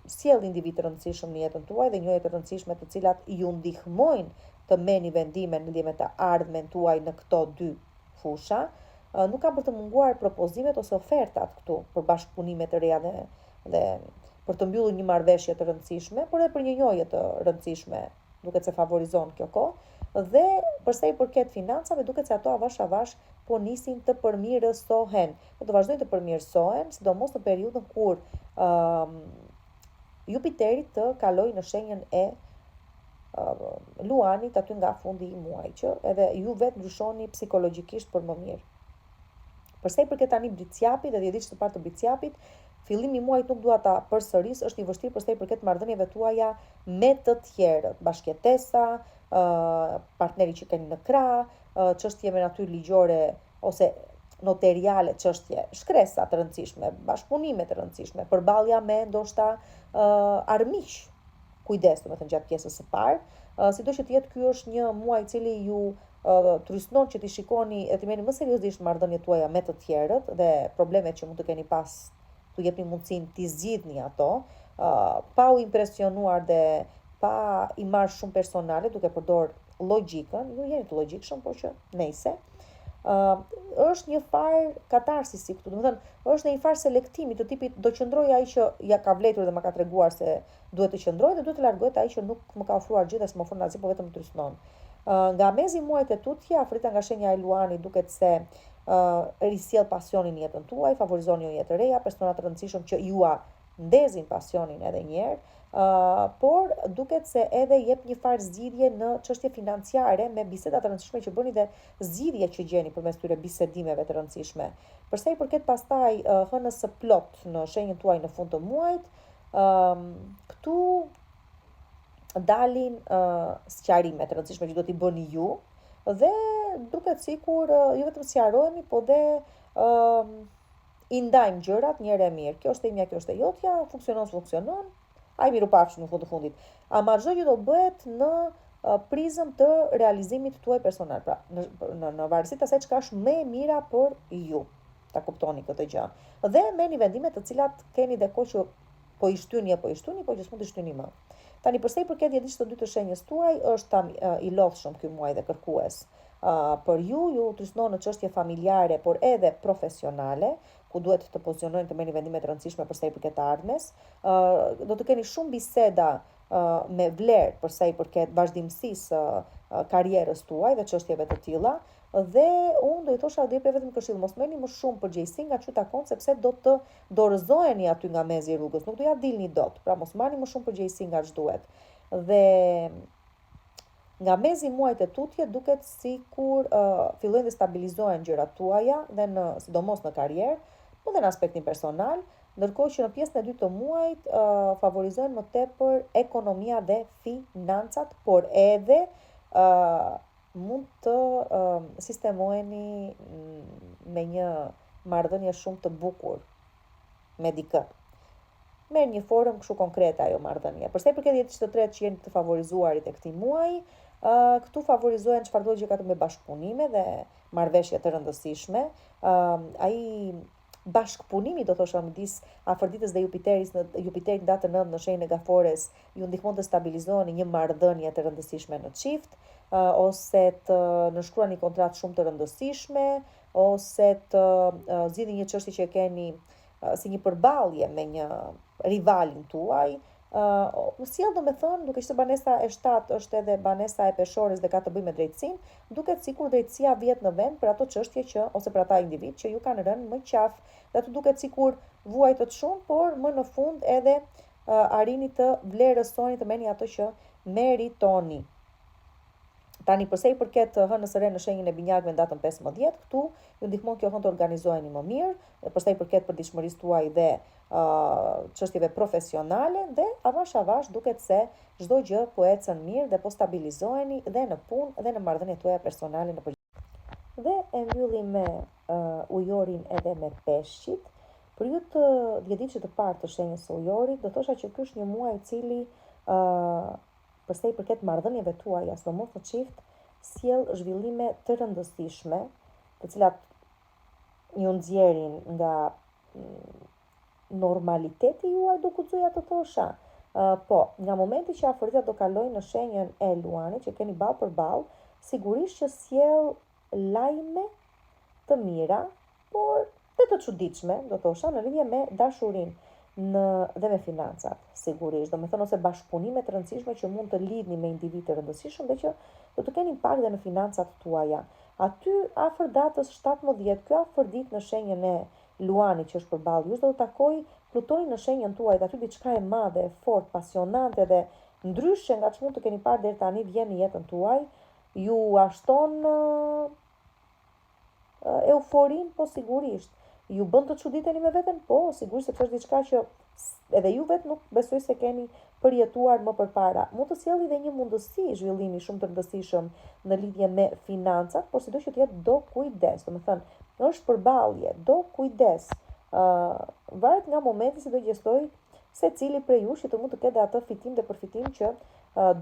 sjell individ të rëndësishëm në jetën tuaj dhe njohje të rëndësishme të cilat ju ndihmojnë të merrni vendime në lidhje me të ardhmen tuaj në këto dy fusha. Nuk kam për të munguar propozimet ose ofertat këtu për bashkëpunime të reja dhe për të mbyllur një marrëveshje të rëndësishme, por edhe për një njohje të rëndësishme, duket se favorizon kjo kohë. Dhe përsa i përket financave, duket se ato avash po nisin të përmirësohen. Do të vazhdojnë të përmirësohen, sidomos në periudhën kur Jupiteri të kaloj në shenjën e Luanit aty nga fundi i muajit, që edhe ju vetë ndryshoni psikologjikisht për më mirë. Përsa i përket tani Bricjapit dhe 10 ditësh të parë të Bricjapit, fillimi i muajit nuk dua ta përsëris, është i vështirë përsa i përket marrëdhënieve tuaja me të tjerët, bashkëjetesa, partneri që keni në krah, çështje me natyrë ligjore ose notariale, çështje shkresa të rëndësishme, bashkëpunime të rëndësishme, përballja me ndoshta armiq. Kujdes, domethënë gjatë pjesës së parë, sidoqë që të jetë ky është një muaj i cili ju trysnon që t'i shikoni e t'i merrni më seriozisht marrëdhëniet tuaja me të tjerët dhe problemet që mund të keni pas t'u jepni mundësinë t'i zgjidhni ato, pa u impresionuar dhe pa i marrë shumë personale, duke përdor logjikën, ju jeni të logjikshëm, por që nejse. Është një farë katarsisi këtu, domethënë është një farë selektimi të tipit do qëndroj ai që ja ka vletur dhe më ka treguar se duhet të qëndroj dhe duhet të largohet ai që nuk më ka ofruar gjë dhe s'më ofron asgjë, po vetëm trysnon. Nga mezi i muajit e tutje, afrita nga shenja e Luanit duket se risjell pasionin në jetën tuaj, favorizon një jetë të reja, persona të rëndësishëm që jua ndezin pasionin edhe një herë, por duket se edhe jep një farë zgjidhje në çështje financiare me biseda të rëndësishme që bëni dhe zgjidhje që gjeni përmes këtyre bisedimeve të rëndësishme. Përsa i përket pastaj hënës së plot në shenjën tuaj në fund të muajit, këtu dalin sqarime të rëndësishme që do t'i bëni ju dhe duket sikur jo vetëm sqarohemi, po dhe i ndajmë gjërat njëre mirë. Kjo është e imja, kjo është e jotja, funksionon, ai miru pafshim në fund të fundit. Ama çdo gjë do bëhet në prizëm të realizimit tuaj personal, pra në varësi të asaj çka është më e mira për ju. Ta kuptoni këtë gjë. Dhe merrni vendime të cilat keni dhe kohë që po i shtyni, po që s'mund të shtyni më. Tani përsa i përket 10 ditësh të dytë të shenjës tuaj, është i lodhshëm ky muaj dhe kërkues. Për ju trysnon në çështje familjare, por edhe profesionale, ku duhet të pozicionojnë të merrni vendime të rëndësishme përsa i përket të ardhmes. Do të keni shumë biseda me vlerë përsa i përket vazhdimësisë karrierës tuaj dhe çështjeve të tilla. Dhe unë do i thosha dhe vetëm këshill, mos merrni më shumë përgjegjësi nga çu takon, sepse do të dorëzoheni aty nga mezi i rrugës, nuk do ja dilni dot. Pra mos marrni më shumë përgjegjësi nga ç'duhet. Dhe nga mezi i muajit e tutje duket sikur fillojnë të stabilizohen gjërat tuaja dhe sidomos në karrierë, po dhe në aspektin personal, ndërkohë që në pjesën e dytë të muajit favorizojnë më tepër ekonomia dhe financat, por edhe mund të sistemoheni me një marrëdhënie shumë të bukur me dikë. Merr një formë kështu konkrete ajo marrëdhënie. Përsa i përket 10 ditësh të tretë që jeni të favorizuarit e këtij muaji, këtu favorizohen çfarëdo gjë ka të bëjë bashkëpunime dhe marrëveshje të rëndësishme. Ai bashkëpunimi, do thosha, midis Afroditës dhe Jupiterit në datën 9 në shenjën e Gafores ju ndihmon të stabilizoni një marrëdhënie të rëndësishme në çift, ose të nënshkruani kontratë shumë të rëndësishme, ose të zgjidhni një çështje që keni si një përballje me një rivalin tuaj, Sjell domethënë, duke qenë banesa e 7 është edhe banesa e peshores dhe ka të bëjë me drejtësinë, duket sikur drejtësia vjet në vend për ato çështje që ose për ata individ që ju kanë rënë më qaf, dhe aty duket sikur vuajtët shumë, por më në fund edhe arrini të vlerësoni, të merrni ato që meritoni. Tani përsa i përket hënës në shenjën e binjakëve në datën 15, këtu ju ndihmon kjo hënë të organizoheni më mirë, përsa i përket përditshmërisë tuaj dhe çështjeve profesionale, dhe avash duket se çdo gjë po ecën mirë dhe po stabilizoheni dhe në punë dhe në marrëdhëniet tuaja personale në përgjithësi. Dhe e mbyllim me ujorin edhe me peshqit. Për ju të djetëdiqët të parë të shenjës së ujorit, do thosha që ky është një muaj i cili përsa i përket marrëdhënieve tuaja, sidomos në çift, sjell zhvillime të rëndësishme, të cilat ju nxjerrin nga normaliteti juaj, do guxoja të thosha. Po, nga momenti që afërtia do kalojnë në shenjën e luanit, që keni ballë për ballë, sigurisht që sjell lajme të mira, por dhe të çuditshme, do thosha, në lidhje me dashurinë dhe me financat, sigurisht. Do me thënë, ose bashkëpunime të rëndësishme që mund të lidhni me individ të rëndësishëm dhe që do të keni impakt dhe në financat tuaja. Aty afër datës 17, kjo afër ditë në shenjën e luanit që është përballë jush, do të takoj Plutonin në shenjën tuaj, dhe aty diçka e madhe, e fortë, pasionante dhe ndryshe nga ç'mund të keni parë deri tani vjen në jetën tuaj, ju ashton euforin, po sigurisht. Ju bën të çuditeni me veten, po sigurisht, sepse është diçka që edhe ju vetë nuk besoj se keni përjetuar më përpara. Mund të sjellë edhe një mundësi zhvillimi shumë të rëndësishëm në lidhje me financat, por sido që të jetë do kujdes. Domethënë, është përballje, do kujdes. Varet nga momenti si do gjeστoj secili prej jush që të mund të ketë atë fitim dhe përfitim që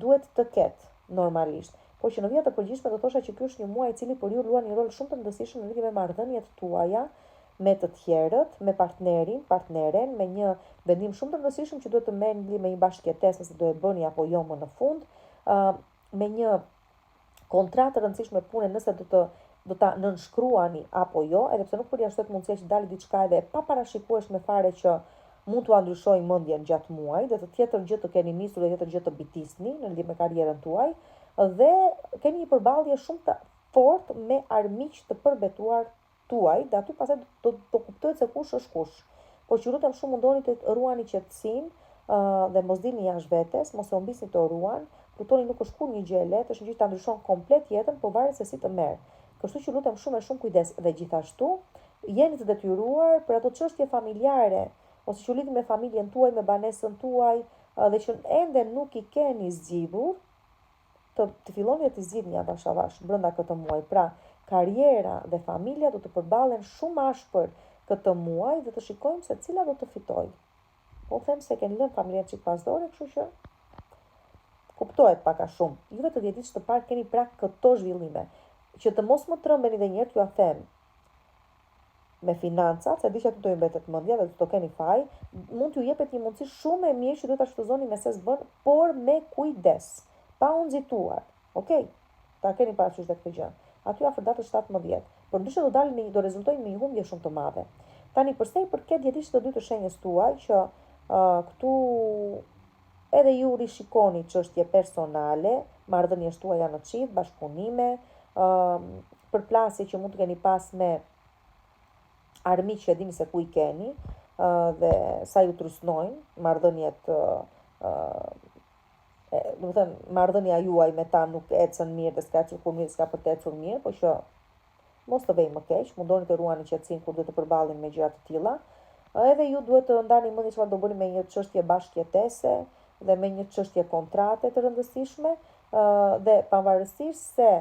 duhet të ketë normalisht. Po që në vija të përgjithshme do thosha që ky është një muaj i cili për ju luan një rol shumë të rëndësishëm në lidhje me marrëdhëniet tuaja me të tjerët, me partnerin, partneren, me një vendim shumë të rëndësishëm që duhet të merrni me një bashkëjetesë nëse do e bëni apo jo më në fund, me një kontratë të rëndësishme pune nëse do ta nënshkruani apo jo, edhe pse nuk përjashtohet mundësia që dalë diçka edhe pa parashikueshme fare që mund t'u ndryshojë mendjen gjatë muajit, dhe të tjetër gjë të keni nisur dhe tjetër gjë të bitisni në lidhje me karrierën tuaj, dhe keni një përballje shumë të fortë me armiq të përbetuar tuaj, dhe aty pastaj do kuptohet se kush është kush. Por që lutem shumë mundoni të ruani qetësinë dhe mos dilni jashtë vetes, mos e humbisni të ruan. Plutoni nuk është kur një gjë e lehtë, është një gjë që ta ndryshon komplet jetën, por varet se si të merr. Kështu që lutem shumë kujdes, dhe gjithashtu jeni të detyruar për ato çështje familjare ose që lidhin me familjen tuaj, me banesën tuaj, dhe që ende nuk i keni zgjidhur, të filloni të zgjidhni avash brenda këtë muaj. Pra, karriera dhe familja do të përballen shumë ashpër këtë muaj dhe të shikojmë se cila do të fitojë. Po them se keni lënë familjen çik pas dore, kështu që kuptohet pak a shumë. Juve të djetit që të parë keni pra këto zhvillime, që të mos më trëmbeni dhe njërë, ju a them, me financat, se di që aty do i mbetet mendja dhe do të keni faj, mund t'ju jepet një mundësi shumë e mirë që duhet ta shfrytëzoni me ses bën, por me kujdes, pa u nxituar. Okej? Ta keni parasysh këtë gjë. Aty afër datës 17. Por ndryshe do rezultojnë me një humbje shumë të madhe. Tani përsa i përket djetishtë të dy të shenjës tuaj, që këtu edhe ju rishikoni çështje personale, marrëdhënies tuaja në çift, bashkëpunime, përplasje që mund të keni pas me armiq që e dini se ku i keni, dhe sa ju trusnojnë marrëdhëniet, do të thënë marrëdhënia juaj me ta nuk ecën mirë dhe s'ka ecur mirë, s'ka për të ecur mirë, por që mos të vej më keq, mundoni të ruani qetësinë kur duhet të përballeni me gjëra të tilla. Edhe ju duhet të ndani mendin çfarë do bëni me një çështje bashkëjetese dhe me një çështje kontrate të rëndësishme, dhe pavarësisht se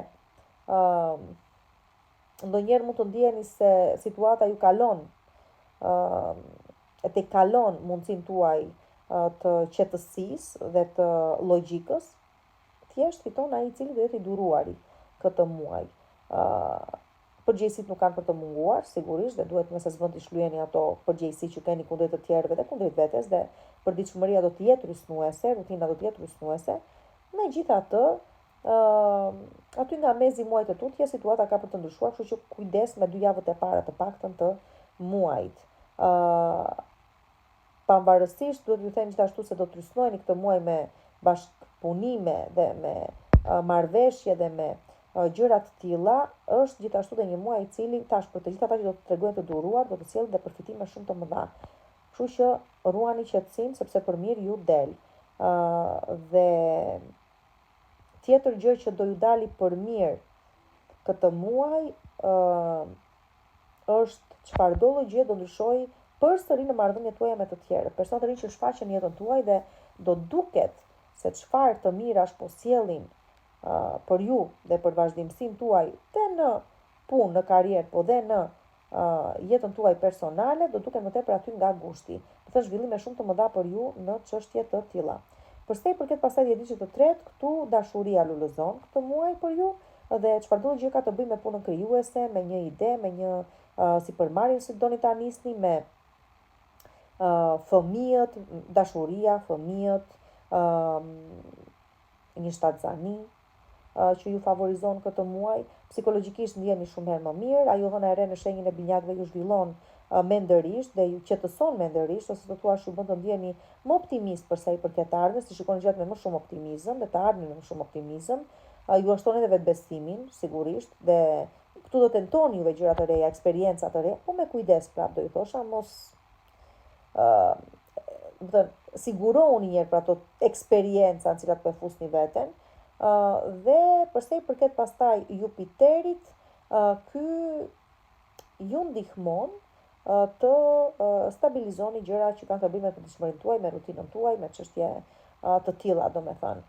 ndonjëherë mund të ndjeni se situata ju kalon, e te kalon mundësinë tuaj të qetësisë dhe të logjikës, thjesht fiton ai i cili do jetë i duruari këtë muaj. Përgjegjësitë nuk kanë për të munguar, sigurisht, dhe duhet nëse s'vend të shlyeni ato përgjegjësi që keni kundrejt të tjerëve dhe kundrejt vetes, dhe përditshmëria do të jetë rysnuese, rutina do të jetë rysnuese. Megjithatë, aty nga mezi muajit të tutje situata ka për të ndryshuar, kështu që kujdes me 2 javët e para të paktën të muajit. Pavarësisht, duhet ju them gjithashtu se do të rysnoheni këtë muaj me bashkëpunime dhe me marrëveshje dhe me gjëra të tilla, është gjithashtu dhe një muaj i cili tash për të gjithë ata që do të tregojnë të duruar, do të sjellë dhe përfitime shumë të mëdha. Kështu që ruani qetësinë sepse për mirë ju del. Dhe tjetër gjë që do ju dali për mirë këtë muaj është çfarëdo lloj gjë do ndryshojë përsëri në marrëdhëniet tuaja me të tjerët. Persona të rinj që shfaqen në jetën tuaj dhe do duket se çfarë të mirash po sjellin për ju dhe për vazhdimsinë tuaj dhe në punë, në karrierë, po dhe në jetën tuaj personale, do duken më tepër aty nga gushti. Do të zhvillime shumë të mëdha për ju në çështje të tilla. Përsa i përket pastaj dhjetëdijës të tretë, këtu dashuria lulëzon këtë muaj për ju dhe çfarëdo gjë ka të bëjë me punën krijuese, me një ide, me një sipërmarrje që doni ta nisni me fëmijët, dashuria, fëmijët, një shtatzani që ju favorizon këtë muaj, psikologjikisht ndjeni shumë herë më mirë, ajo dhëna e re në shenjën e binjakëve ju zhvillon mendërisht dhe ju qetëson mendërisht, ose të thuash ju bën të ndjeni më optimist përsa i përket të ardhmes, si shikoni gjërat me më shumë optimizëm dhe të ardhmen me më shumë optimizëm, ju ashton edhe vetbesimin, sigurisht, dhe këtu do tentoni juve gjëra të reja, eksperienca të reja, po me kujdes prap do ju thosha, mos siguroni njerë për ato eksperienca në cilat po e fusni veten. Dhe përsa i përket pastaj Jupiterit, ky ju ndihmon të stabilizoni gjëra që kanë të bëjnë me përditshmërinë tuaj, me rutinën tuaj, me çështje të tilla, domethënë.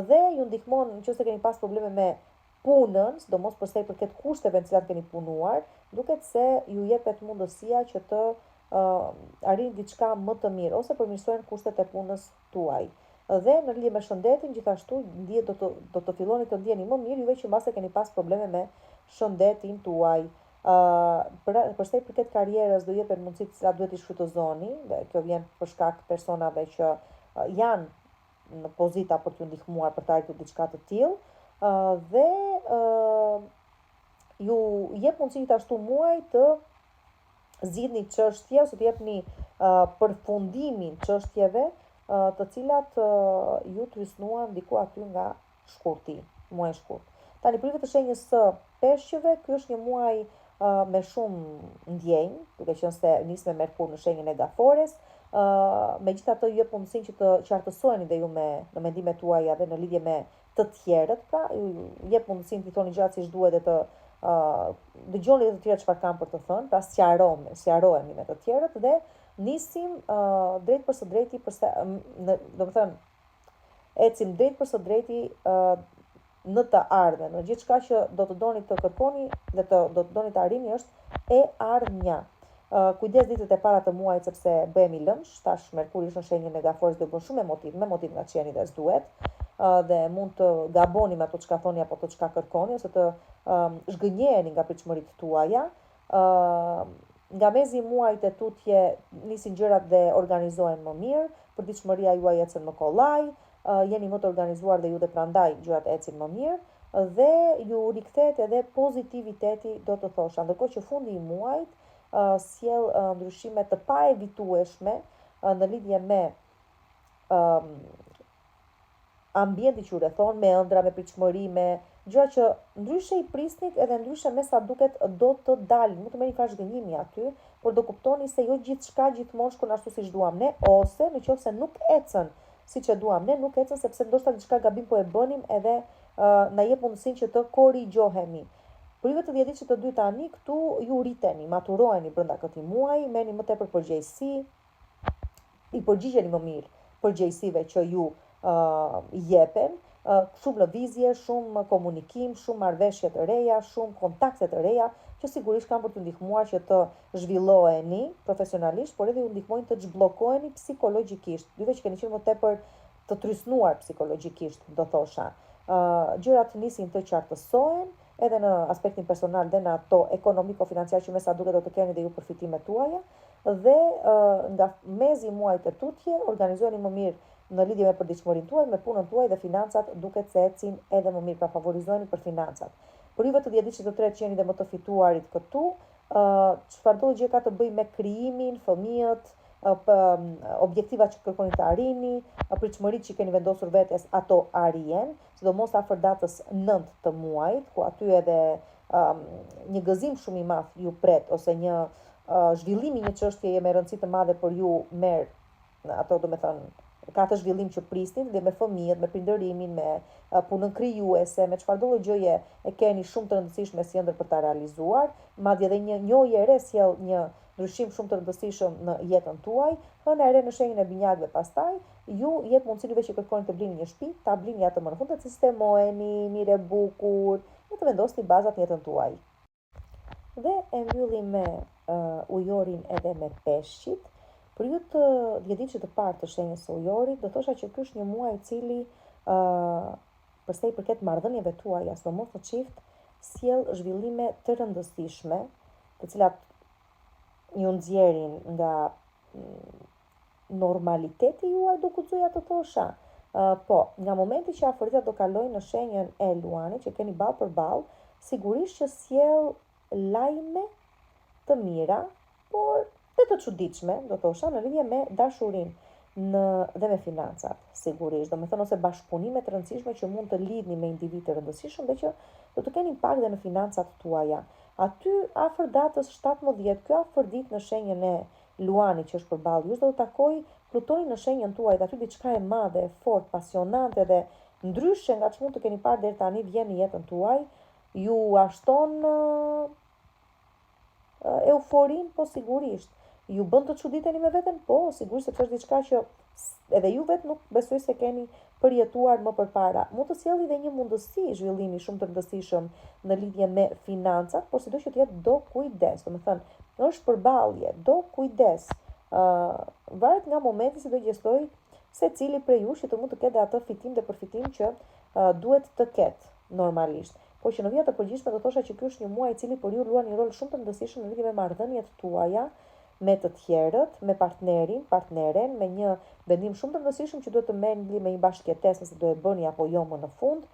Dhe ju ndihmon nëse keni pas probleme me punën, sidomos përsa i përket kushteve në cilat keni punuar, duket se ju jepet mundësia që të arrini diçka më të mirë ose përmirësohen kushtet e punës tuaj. Dhe në lidhje me shëndetin, gjithashtu do të filloni të ndjeni më mirë juve që mbase keni pas probleme me shëndetin tuaj. Përsa i përket karrierës, do jepen mundësit të cilat duhet i shfrytëzoni, dhe kjo vjen për shkak personave që janë në pozita për t'ju ndihmuar për të arritur diçka të tillë, dhe ju jep mundësi gjithashtu muaj të zgjidhni çështje ose të jepni përfundimin çështjeve të cilat ju të rysnuan diku aty nga shkurti, muaj shkurt. Tani prive të shenjës së peshqeve, ky është një muaj me shumë ndjenjë, duke qenë se nis me Merkur në shenjën e Gafores, megjithatë ju jep mundësinë që të qartësoheni dhe ju në mendimet tuaja dhe në lidhje me të tjerët, pra ju jep mundësinë të thoni gjërat siç duhet dhe të dëgjoni të tjerët çfarë kanë për të thënë, pra sqarohemi me të tjerët dhe nisim drejt për së drejti, ecim drejt për së drejti në të ardhmen. Në gjithçka që do të doni të kërkoni dhe do të doni të arrini është e ardhmja. Kujdes ditët e para të muajit sepse bëhemi lëmsh, tash Merkuri është në shenjën e Gafores dhe bën shumë me motiv nga qieni dhe s'duhet, dhe mund të gaboni me ato çka thoni apo ato çka kërkoni ose të zhgënjeheni nga pritshmëritë tuaja. Nga mezi i muajit e tutje nisin gjërat dhe organizohen më mirë, përditshmëria juaj ecën më kollaj, jeni më të organizuar dhe ju dhe prandaj gjërat ecin më mirë dhe ju rikthehet edhe pozitiviteti, do të thosha, ndërkohë që fundi i muajit sjell ndryshime të paevitueshme në lidhje me ambienti që u rrethon, me ëndra, me pritshmëri, me gjëra që ndryshe i prisnit edhe ndryshe me sa duket do të dalin. Mund të merrni fare zhgënjimi aty, por do kuptoni se jo gjithçka gjithmonë shkon ashtu siç duam ne, ose nëse nuk ecën siç e duam ne, nuk ecën sepse ndoshta diçka gabim po e bënim edhe na jep mundësinë që të korrigjohemi. Prive të dhjetëdijës të dytë tani, këtu ju rriteni, maturoheni brenda këtij muaji, merrni më tepër përgjegjësi, i përgjigjeni më mirë përgjegjësive që ju jepen, shumë lëvizje, shumë komunikim, shumë marrëveshje të reja, shumë kontakte të reja, që sigurisht kanë për të ndihmuar që të zhvilloheni profesionalisht, por edhe ju ndihmojnë të zhbllokoheni psikologjikisht. Juve që keni qenë më tepër të trysnuar psikologjikisht, do thosha. Gjërat nisin të qartësohen, edhe në aspektin personal dhe në ato ekonomiko-financiar që me sa duket do të keni dhe ju përfitimet tuaja, dhe nga mezi i muajit të tutje organizoheni më mirë në lidhje me përditshmërinë tuaj, me punën tuaj dhe financat duket se ecin edhe më mirë, pra favorizojeni për financat. Për juve të dhjetëdijës të tretë që jeni dhe më të fituarit këtu, çfarëdo gjë ka të bëjë me krijimin, fëmijët, objektivat që kërkoni të arrini, pritshmëritë që keni vendosur vetes, ato arrijen, sidomos afër datës 9 të muajit, ku aty edhe një gëzim shumë i madh ju pret, ose një zhvillimi, një çështje me rëndësi të madhe për ju merr, ato do me thënë, ka të zhvillim që prisnin dhe me fëmijët, me prindërimin, me punën krijuese, me çfarëdo lloj gjëje e keni shumë të rëndësishme si ëndër për ta realizuar, madje edhe një njohje e re sjell një ndryshim shumë të rëndësishëm në jetën tuaj, hëna e re në shenjën e binjakëve pastaj, ju jep mundësinë juve që kërkoni të blini një shtëpi, ta blini atë më në fund, të sistemoheni, mirë e bukur, dhe të vendosni bazat në jetën tuaj. Dhe e mbyllim me ujorin edhe me peshqit. Për ju të djetëdiqët të parë të shenjës së ujorit, do thosha që ky është një muaj i cili për sa i përket marrëdhënieve tuaja, sidomos në çift, sjell zhvillime të rëndësishme, të cilat ju nxjerrin nga normaliteti juaj, do guxoja të thosha. Po, nga momenti që afërtia do kalojnë në shenjën e luanit, që keni ball për ball, sigurisht që sjell lajme të mira, por dhe të çuditshme, do thosha, në lidhje me dashurinë dhe me financat, sigurisht, do me thënë ose bashkëpunime të rëndësishme që mund të lidhni me individ të rëndësishëm dhe që do të keni impakt dhe në financat tuaja. Aty afër datës 17, kjo afërdit në shenjën e luanit që është përballë jush, do të takoj Plutoni në shenjën tuaj, dhe aty diçka e madhe, fort, pasionante dhe ndryshe nga ç'mund të keni parë deri tani vjen në jetën tuaj, ju ashton euforin, po sigurisht. Ju bën të çuditeni me veten, po sigurisht, sepse është diçka që edhe ju vetë nuk besoj se keni përjetuar më përpara. Mund të sjellë dhe një mundësi zhvillimi shumë të rëndësishëm në lidhje me financat, por sido që të jetë do kujdes, domethënë, është përballje, do kujdes. Varet nga momenti si do gjestoj secili prej jush që të mund të ketë atë fitim dhe përfitim që duhet të ketë normalisht. Po që në vija të përgjithshme do thosha që ky është një muaj i cili për ju luan një rol shumë të rëndësishëm në lidhje me marrëdhëniet tuaja me të tjerët, me partnerin, partneren, me një vendim shumë të rëndësishëm që duhet të merrni me një bashkëjetesë nëse do e bëni apo jo më në fund,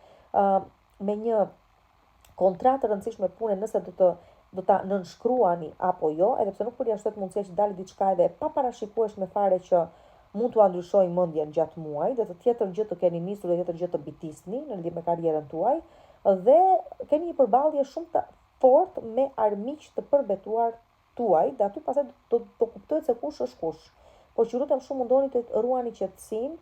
me një kontratë të rëndësishme pune nëse do ta nënshkruani apo jo, edhe pse nuk përjashtohet mundësia që dalë diçka edhe pa parashikueshme fare që mund t'u ndryshojë mendjen gjatë muajit, dhe të tjetër gjë të keni nisur dhe tjetër gjë të bitisni në lidhje me karrierën tuaj, dhe keni një përballje shumë të fortë me armiq të përbetuar tuaj, dhe aty pastaj do kuptohet se kush është kush. Por që lutem shumë mundoni të ruani qetësinë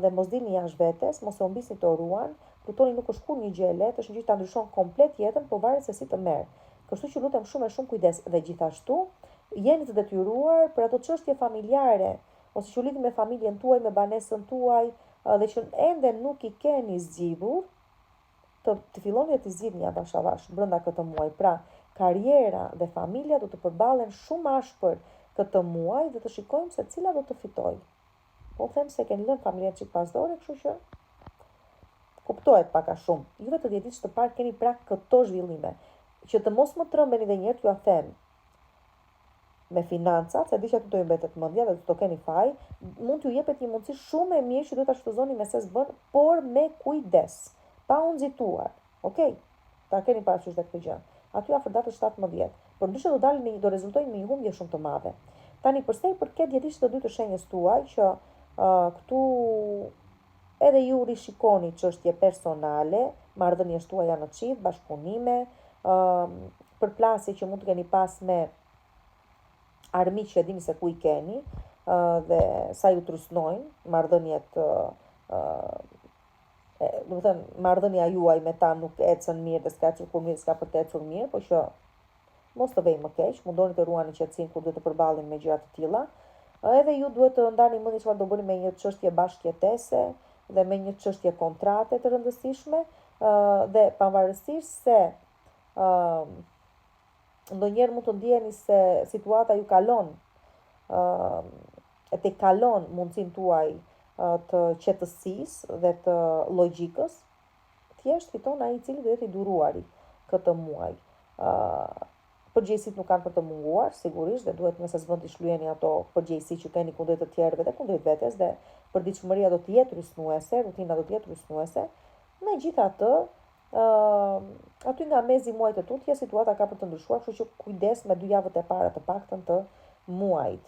dhe mos dilni jashtë vetes, mos e humbisni të ruan. Plutoni nuk është kur një gjë e lehtë, është një gjë që ta ndryshon komplet jetën, por varet se si të merr. Kështu që lutem shumë e shumë kujdes, dhe gjithashtu jeni të detyruar për ato çështje familjare ose që lidhin me familjen tuaj, me banesën tuaj, dhe që ende nuk i keni zgjidhur, të filloni të zgjidhni avash avash brenda këtë muaj. Pra, karriera dhe familja do të përballen shumë ashpër këtë muaj dhe të shikojmë se cila do të fitojë. Po them se keni lënë familjen çik pasdore, kështu që kuptohet pak a shumë. Juve të djetëdiqës të parë keni pra këto zhvillime, që të mos më trëmbeni dhe njërë, ju a them, me financat, se di që aty do ju mbetet mendja dhe do të keni faj, mund t'ju jepet një mundësi shumë e mirë që duhet ta shfrytëzoni me ses bën, por me kujdes, pa u nxituar. Okej? Ta keni parasysh këtë gjë. Aty afër datës 17. Por ndryshe do rezultojnë me një humbje shumë të madhe. Tani përse i përket djetëdiqës të dy të shenjës tuaj, që këtu edhe ju rishikoni çështje personale, marrëdhënies tuaja në çift, bashkëpunime, përplasje që mund të keni pas me armiq që dini se ku i keni, dhe sa ju trusnojnë, marrëdhëniet, do të thënë, marrëdhënia juaj me ta nuk ecën mirë dhe s'ka ecur mirë, s'ka për të ecur mirë, por që mos të vej më keq, mundoni të ruani qetësinë kur duhet të përballin me gjëra të tilla. Edhe ju duhet të ndani mendin çfarë do bëni me një çështje bashkëjetese dhe me një çështje kontrate të rëndësishme, dhe pavarësisht se ndonjëherë mund të ndjeni se situata ju kalon, e te kalon mundësinë tuaj të qetësisë dhe të logjikës, thjesht fiton ai i cili do jetë i duruari këtë muaj. Përgjegjësitë nuk kanë për të munguar, sigurisht, dhe duhet nëse s'vend të shlyeni ato përgjegjësi që keni kundrejt të tjerëve dhe kundrejt vetes, dhe përditshmëria do të jetë rysnuese, rutina do të jetë rysnuese. Megjithatë, aty nga mezi muajit të tutje situata ka për të ndryshuar, kështu që kujdes me 2 javët e para të paktën të muajit.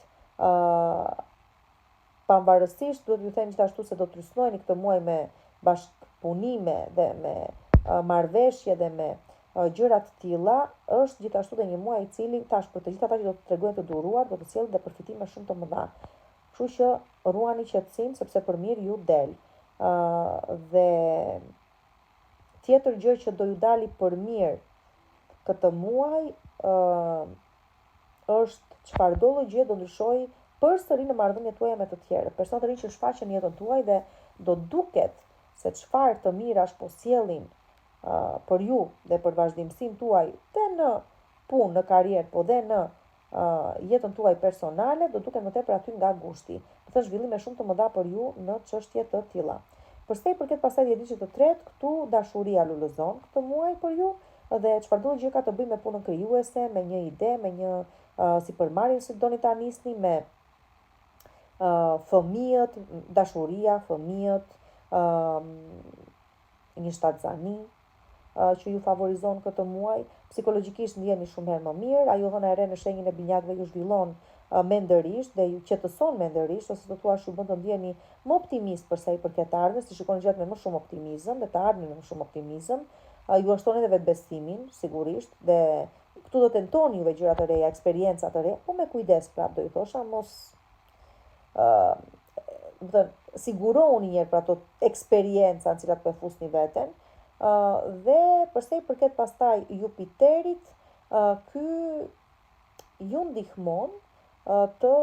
Pavarësisht, duhet ju them gjithashtu se do të rysnoheni këtë muaj me bashkëpunime dhe me marrëveshje dhe me gjëra të tilla, është gjithashtu dhe një muaj i cili tash për të gjithë ata që do të tregojnë të duruar, do të sjellë dhe përfitime shumë të mëdha. Kështu që ruani qetësinë sepse për mirë ju del. Dhe tjetër gjë që do ju dali për mirë këtë muaj është çfarë do gjë do ndryshojë përsëri në marrëdhëniet tuaja me të tjerë. Personat të rinj që shfaqen në jetën tuaj dhe do duket se çfarë të mirash po sjellin për ju dhe për vazhdimsinë tuaj dhe në punë, në karrierë, po dhe në jetën tuaj personale, do duken më tepër aty nga gushti. Do të zhvillime shumë të mëdha për ju në çështje të tilla. Përsa i përket pastaj dhjetëdhjetit të tretë, këtu dashuria lulëzon këtë muaj për ju dhe çfarëdo gjë ka të bëjë me punën krijuese, me një ide, me një sipërmarrje që doni ta nisni me fëmijët, dashuria, fëmijët, një shtatzani që ju favorizon këtë muaj, psikologjikisht ndjeni shumë herë më mirë, ajo dhëna e re në shenjën e binjakëve ju zhvillon mendërisht dhe ju qetëson mendërisht, ose të thuash ju bën të ndjeni më optimist përsa i përket të ardhmes, si shikoni gjërat me më shumë optimizëm dhe të ardhmen me më shumë optimizëm, ju ashton edhe vetbesimin, sigurisht, dhe këtu do tentoni juve gjëra të reja, eksperienca të reja, po me kujdes prap do ju thosha, mos siguroni njerë për ato eksperienca në cilat po e fusni veten. Dhe përsa i përket pastaj Jupiterit, ky ju ndihmon të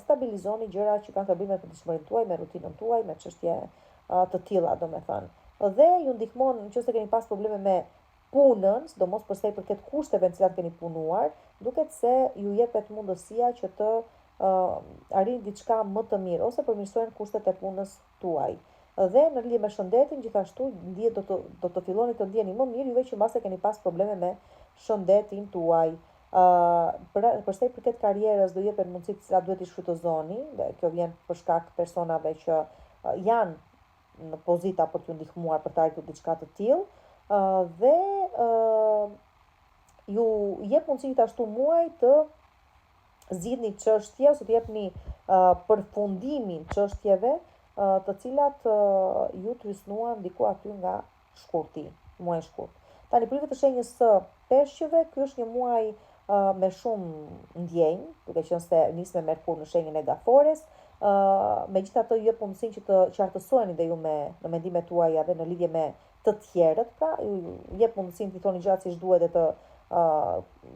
stabilizoni gjëra që kanë të bëjnë me përditshmërinë tuaj, me rutinën tuaj, me çështje të tilla, domethënë. Dhe ju ndihmon nëse keni pas probleme me punën, sidomos përsa i përket kushteve në cilat keni punuar, duket se ju jepet mundësia që të arrini diçka më të mirë ose përmirësohen kushtet e punës tuaj. Dhe në lidhje me shëndetin, gjithashtu do të filloni të ndjeni më mirë juve që mbase keni pas probleme me shëndetin tuaj. Përsa i përket karrierës, do jepet mundësi të cilat duhet i shfrytëzoni, dhe kjo vjen për shkak personave që janë në pozita për t'ju ndihmuar për të arritur diçka të tillë, dhe ju jep mundësi gjithashtu muaj të zgjidhni çështje ose të jepni përfundimin çështjeve të cilat ju trysnuan diku aty nga shkurti, muaj shkurt. Tani për të shenjës së peshqeve, ky është një muaj me shumë ndjenjë, duke qenë se nis me Merkur në shenjën e Gafores. Megjithatë ju jep mundësinë që të qartësoheni dhe ju në mendimet tuaja dhe në lidhje me të tjerët, pra ju jep mundësinë të thoni gjërat siç duhet dhe të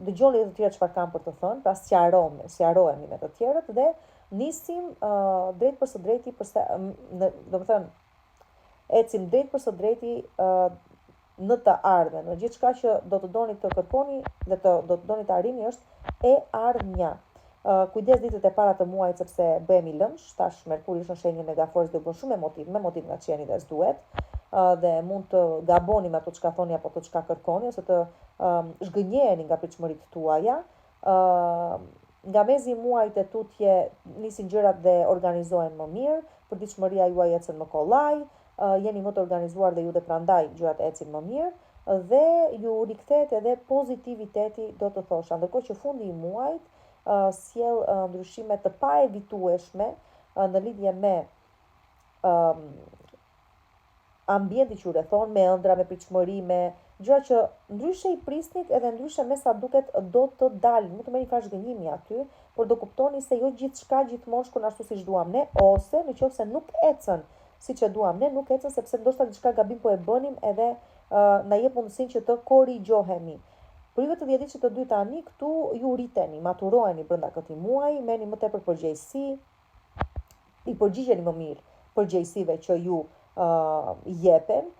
dëgjoni edhe të tjerët çfarë kanë për të thënë, pra sqarohemi me të tjerët dhe nisim drejt për së drejti, ecim drejt për së drejti në të ardhmen, në gjithçka që do të doni të kërkoni dhe do të doni të arrini është e ardhmja. Kujdes ditët e para të muajit sepse bëhemi lëmsh, tash Merkuri është në shenjën e Gaforit dhe bën shumë me motiv nga qeni dhe s'duhet, dhe mund të gaboni me ato çka thoni apo ato çka kërkoni ose të zhgënjeheni nga pritshmëritë tuaja. Nga mezi i muajit e tutje nisin gjërat dhe organizohen më mirë, përditshmëria juaj ecën më kollaj, jeni më të organizuar dhe ju dhe prandaj gjërat ecin më mirë dhe ju rikthehet edhe pozitiviteti, do të thosha, ndërkohë që fundi i muajit sjell ndryshime të paevitueshme në lidhje me ambienti që u rrethon, me ëndra, me pritshmëri, me gjëra që ndryshe i prisnit edhe ndryshe me sa duket do të dalin. Nuk të merrni fare zhgënjimi aty, por do kuptoni se jo gjithçka gjithmonë shkon ashtu siç duam ne, ose nëse nuk ecën siç e duam ne, nuk ecën sepse ndoshta diçka gabim po e bënim edhe na jep mundësinë që të korrigjohemi. Për juve të dhjetëdhjetit të dy tani, këtu ju rriteni, maturoheni brenda këtij muaji, merrni më tepër përgjegjësi, i përgjigjeni më mirë përgjegjësive që ju jepen,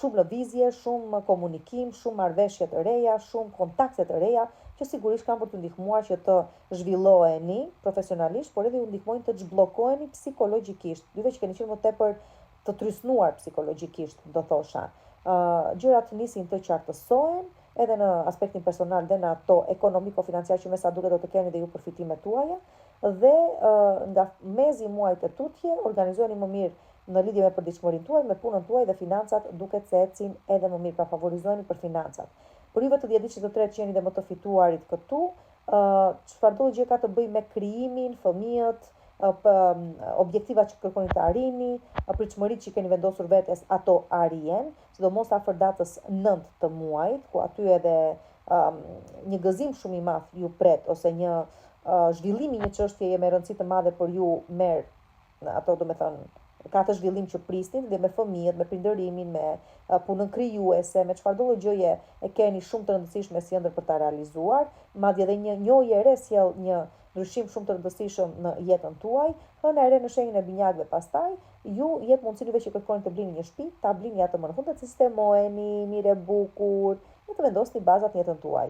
shumë lëvizje, shumë komunikim, shumë marrëveshje të reja, shumë kontakte të reja, që sigurisht kanë për të ndihmuar që të zhvilloheni profesionalisht, por edhe ju ndihmojnë të zhbllokoheni psikologjikisht. Juve që keni qenë më tepër të trysnuar psikologjikisht, do thosha. Gjërat nisin të qartësohen, edhe në aspektin personal dhe në ato ekonomiko-financiar që me sa duket do të keni dhe ju përfitimet tuaja, dhe nga mezi i muajit të tutje organizoheni më mirë në lidhje me përditshmërinë tuaj, me punën tuaj dhe financat duket se ecin edhe më mirë, pra favorizoheni për financat. Për juve të dhjetëdhjetit të tretë që jeni dhe më të fituarit këtu, çfarëdo gjë ka të bëjë me krijimin, fëmijët, objektiva që kërkoni të arrini, pritshmëritë që keni vendosur vetes, ato arrijen, sidomos afër datës 9 të muajit, ku aty edhe një gëzim shumë i madh ju pret, ose një zhvillimi, një çështje me rëndësi të madhe për ju merr, ato do me thënë, ka të zhvillim që prisnin dhe me fëmijët, me prindërimin, me punën krijuese, me çfarëdo gjëje e keni shumë të rëndësishme si ëndër për ta realizuar, madje edhe një njohje e re sjell një ndryshim shumë të rëndësishëm në jetën tuaj, hëna e re në shenjën e binjakëve pastaj, ju jep mundësi juve që kërkoni të blini një shtëpi, ta blini atë më në fund të sistemoheni, mirë e bukur, dhe të vendosni bazat në jetën tuaj.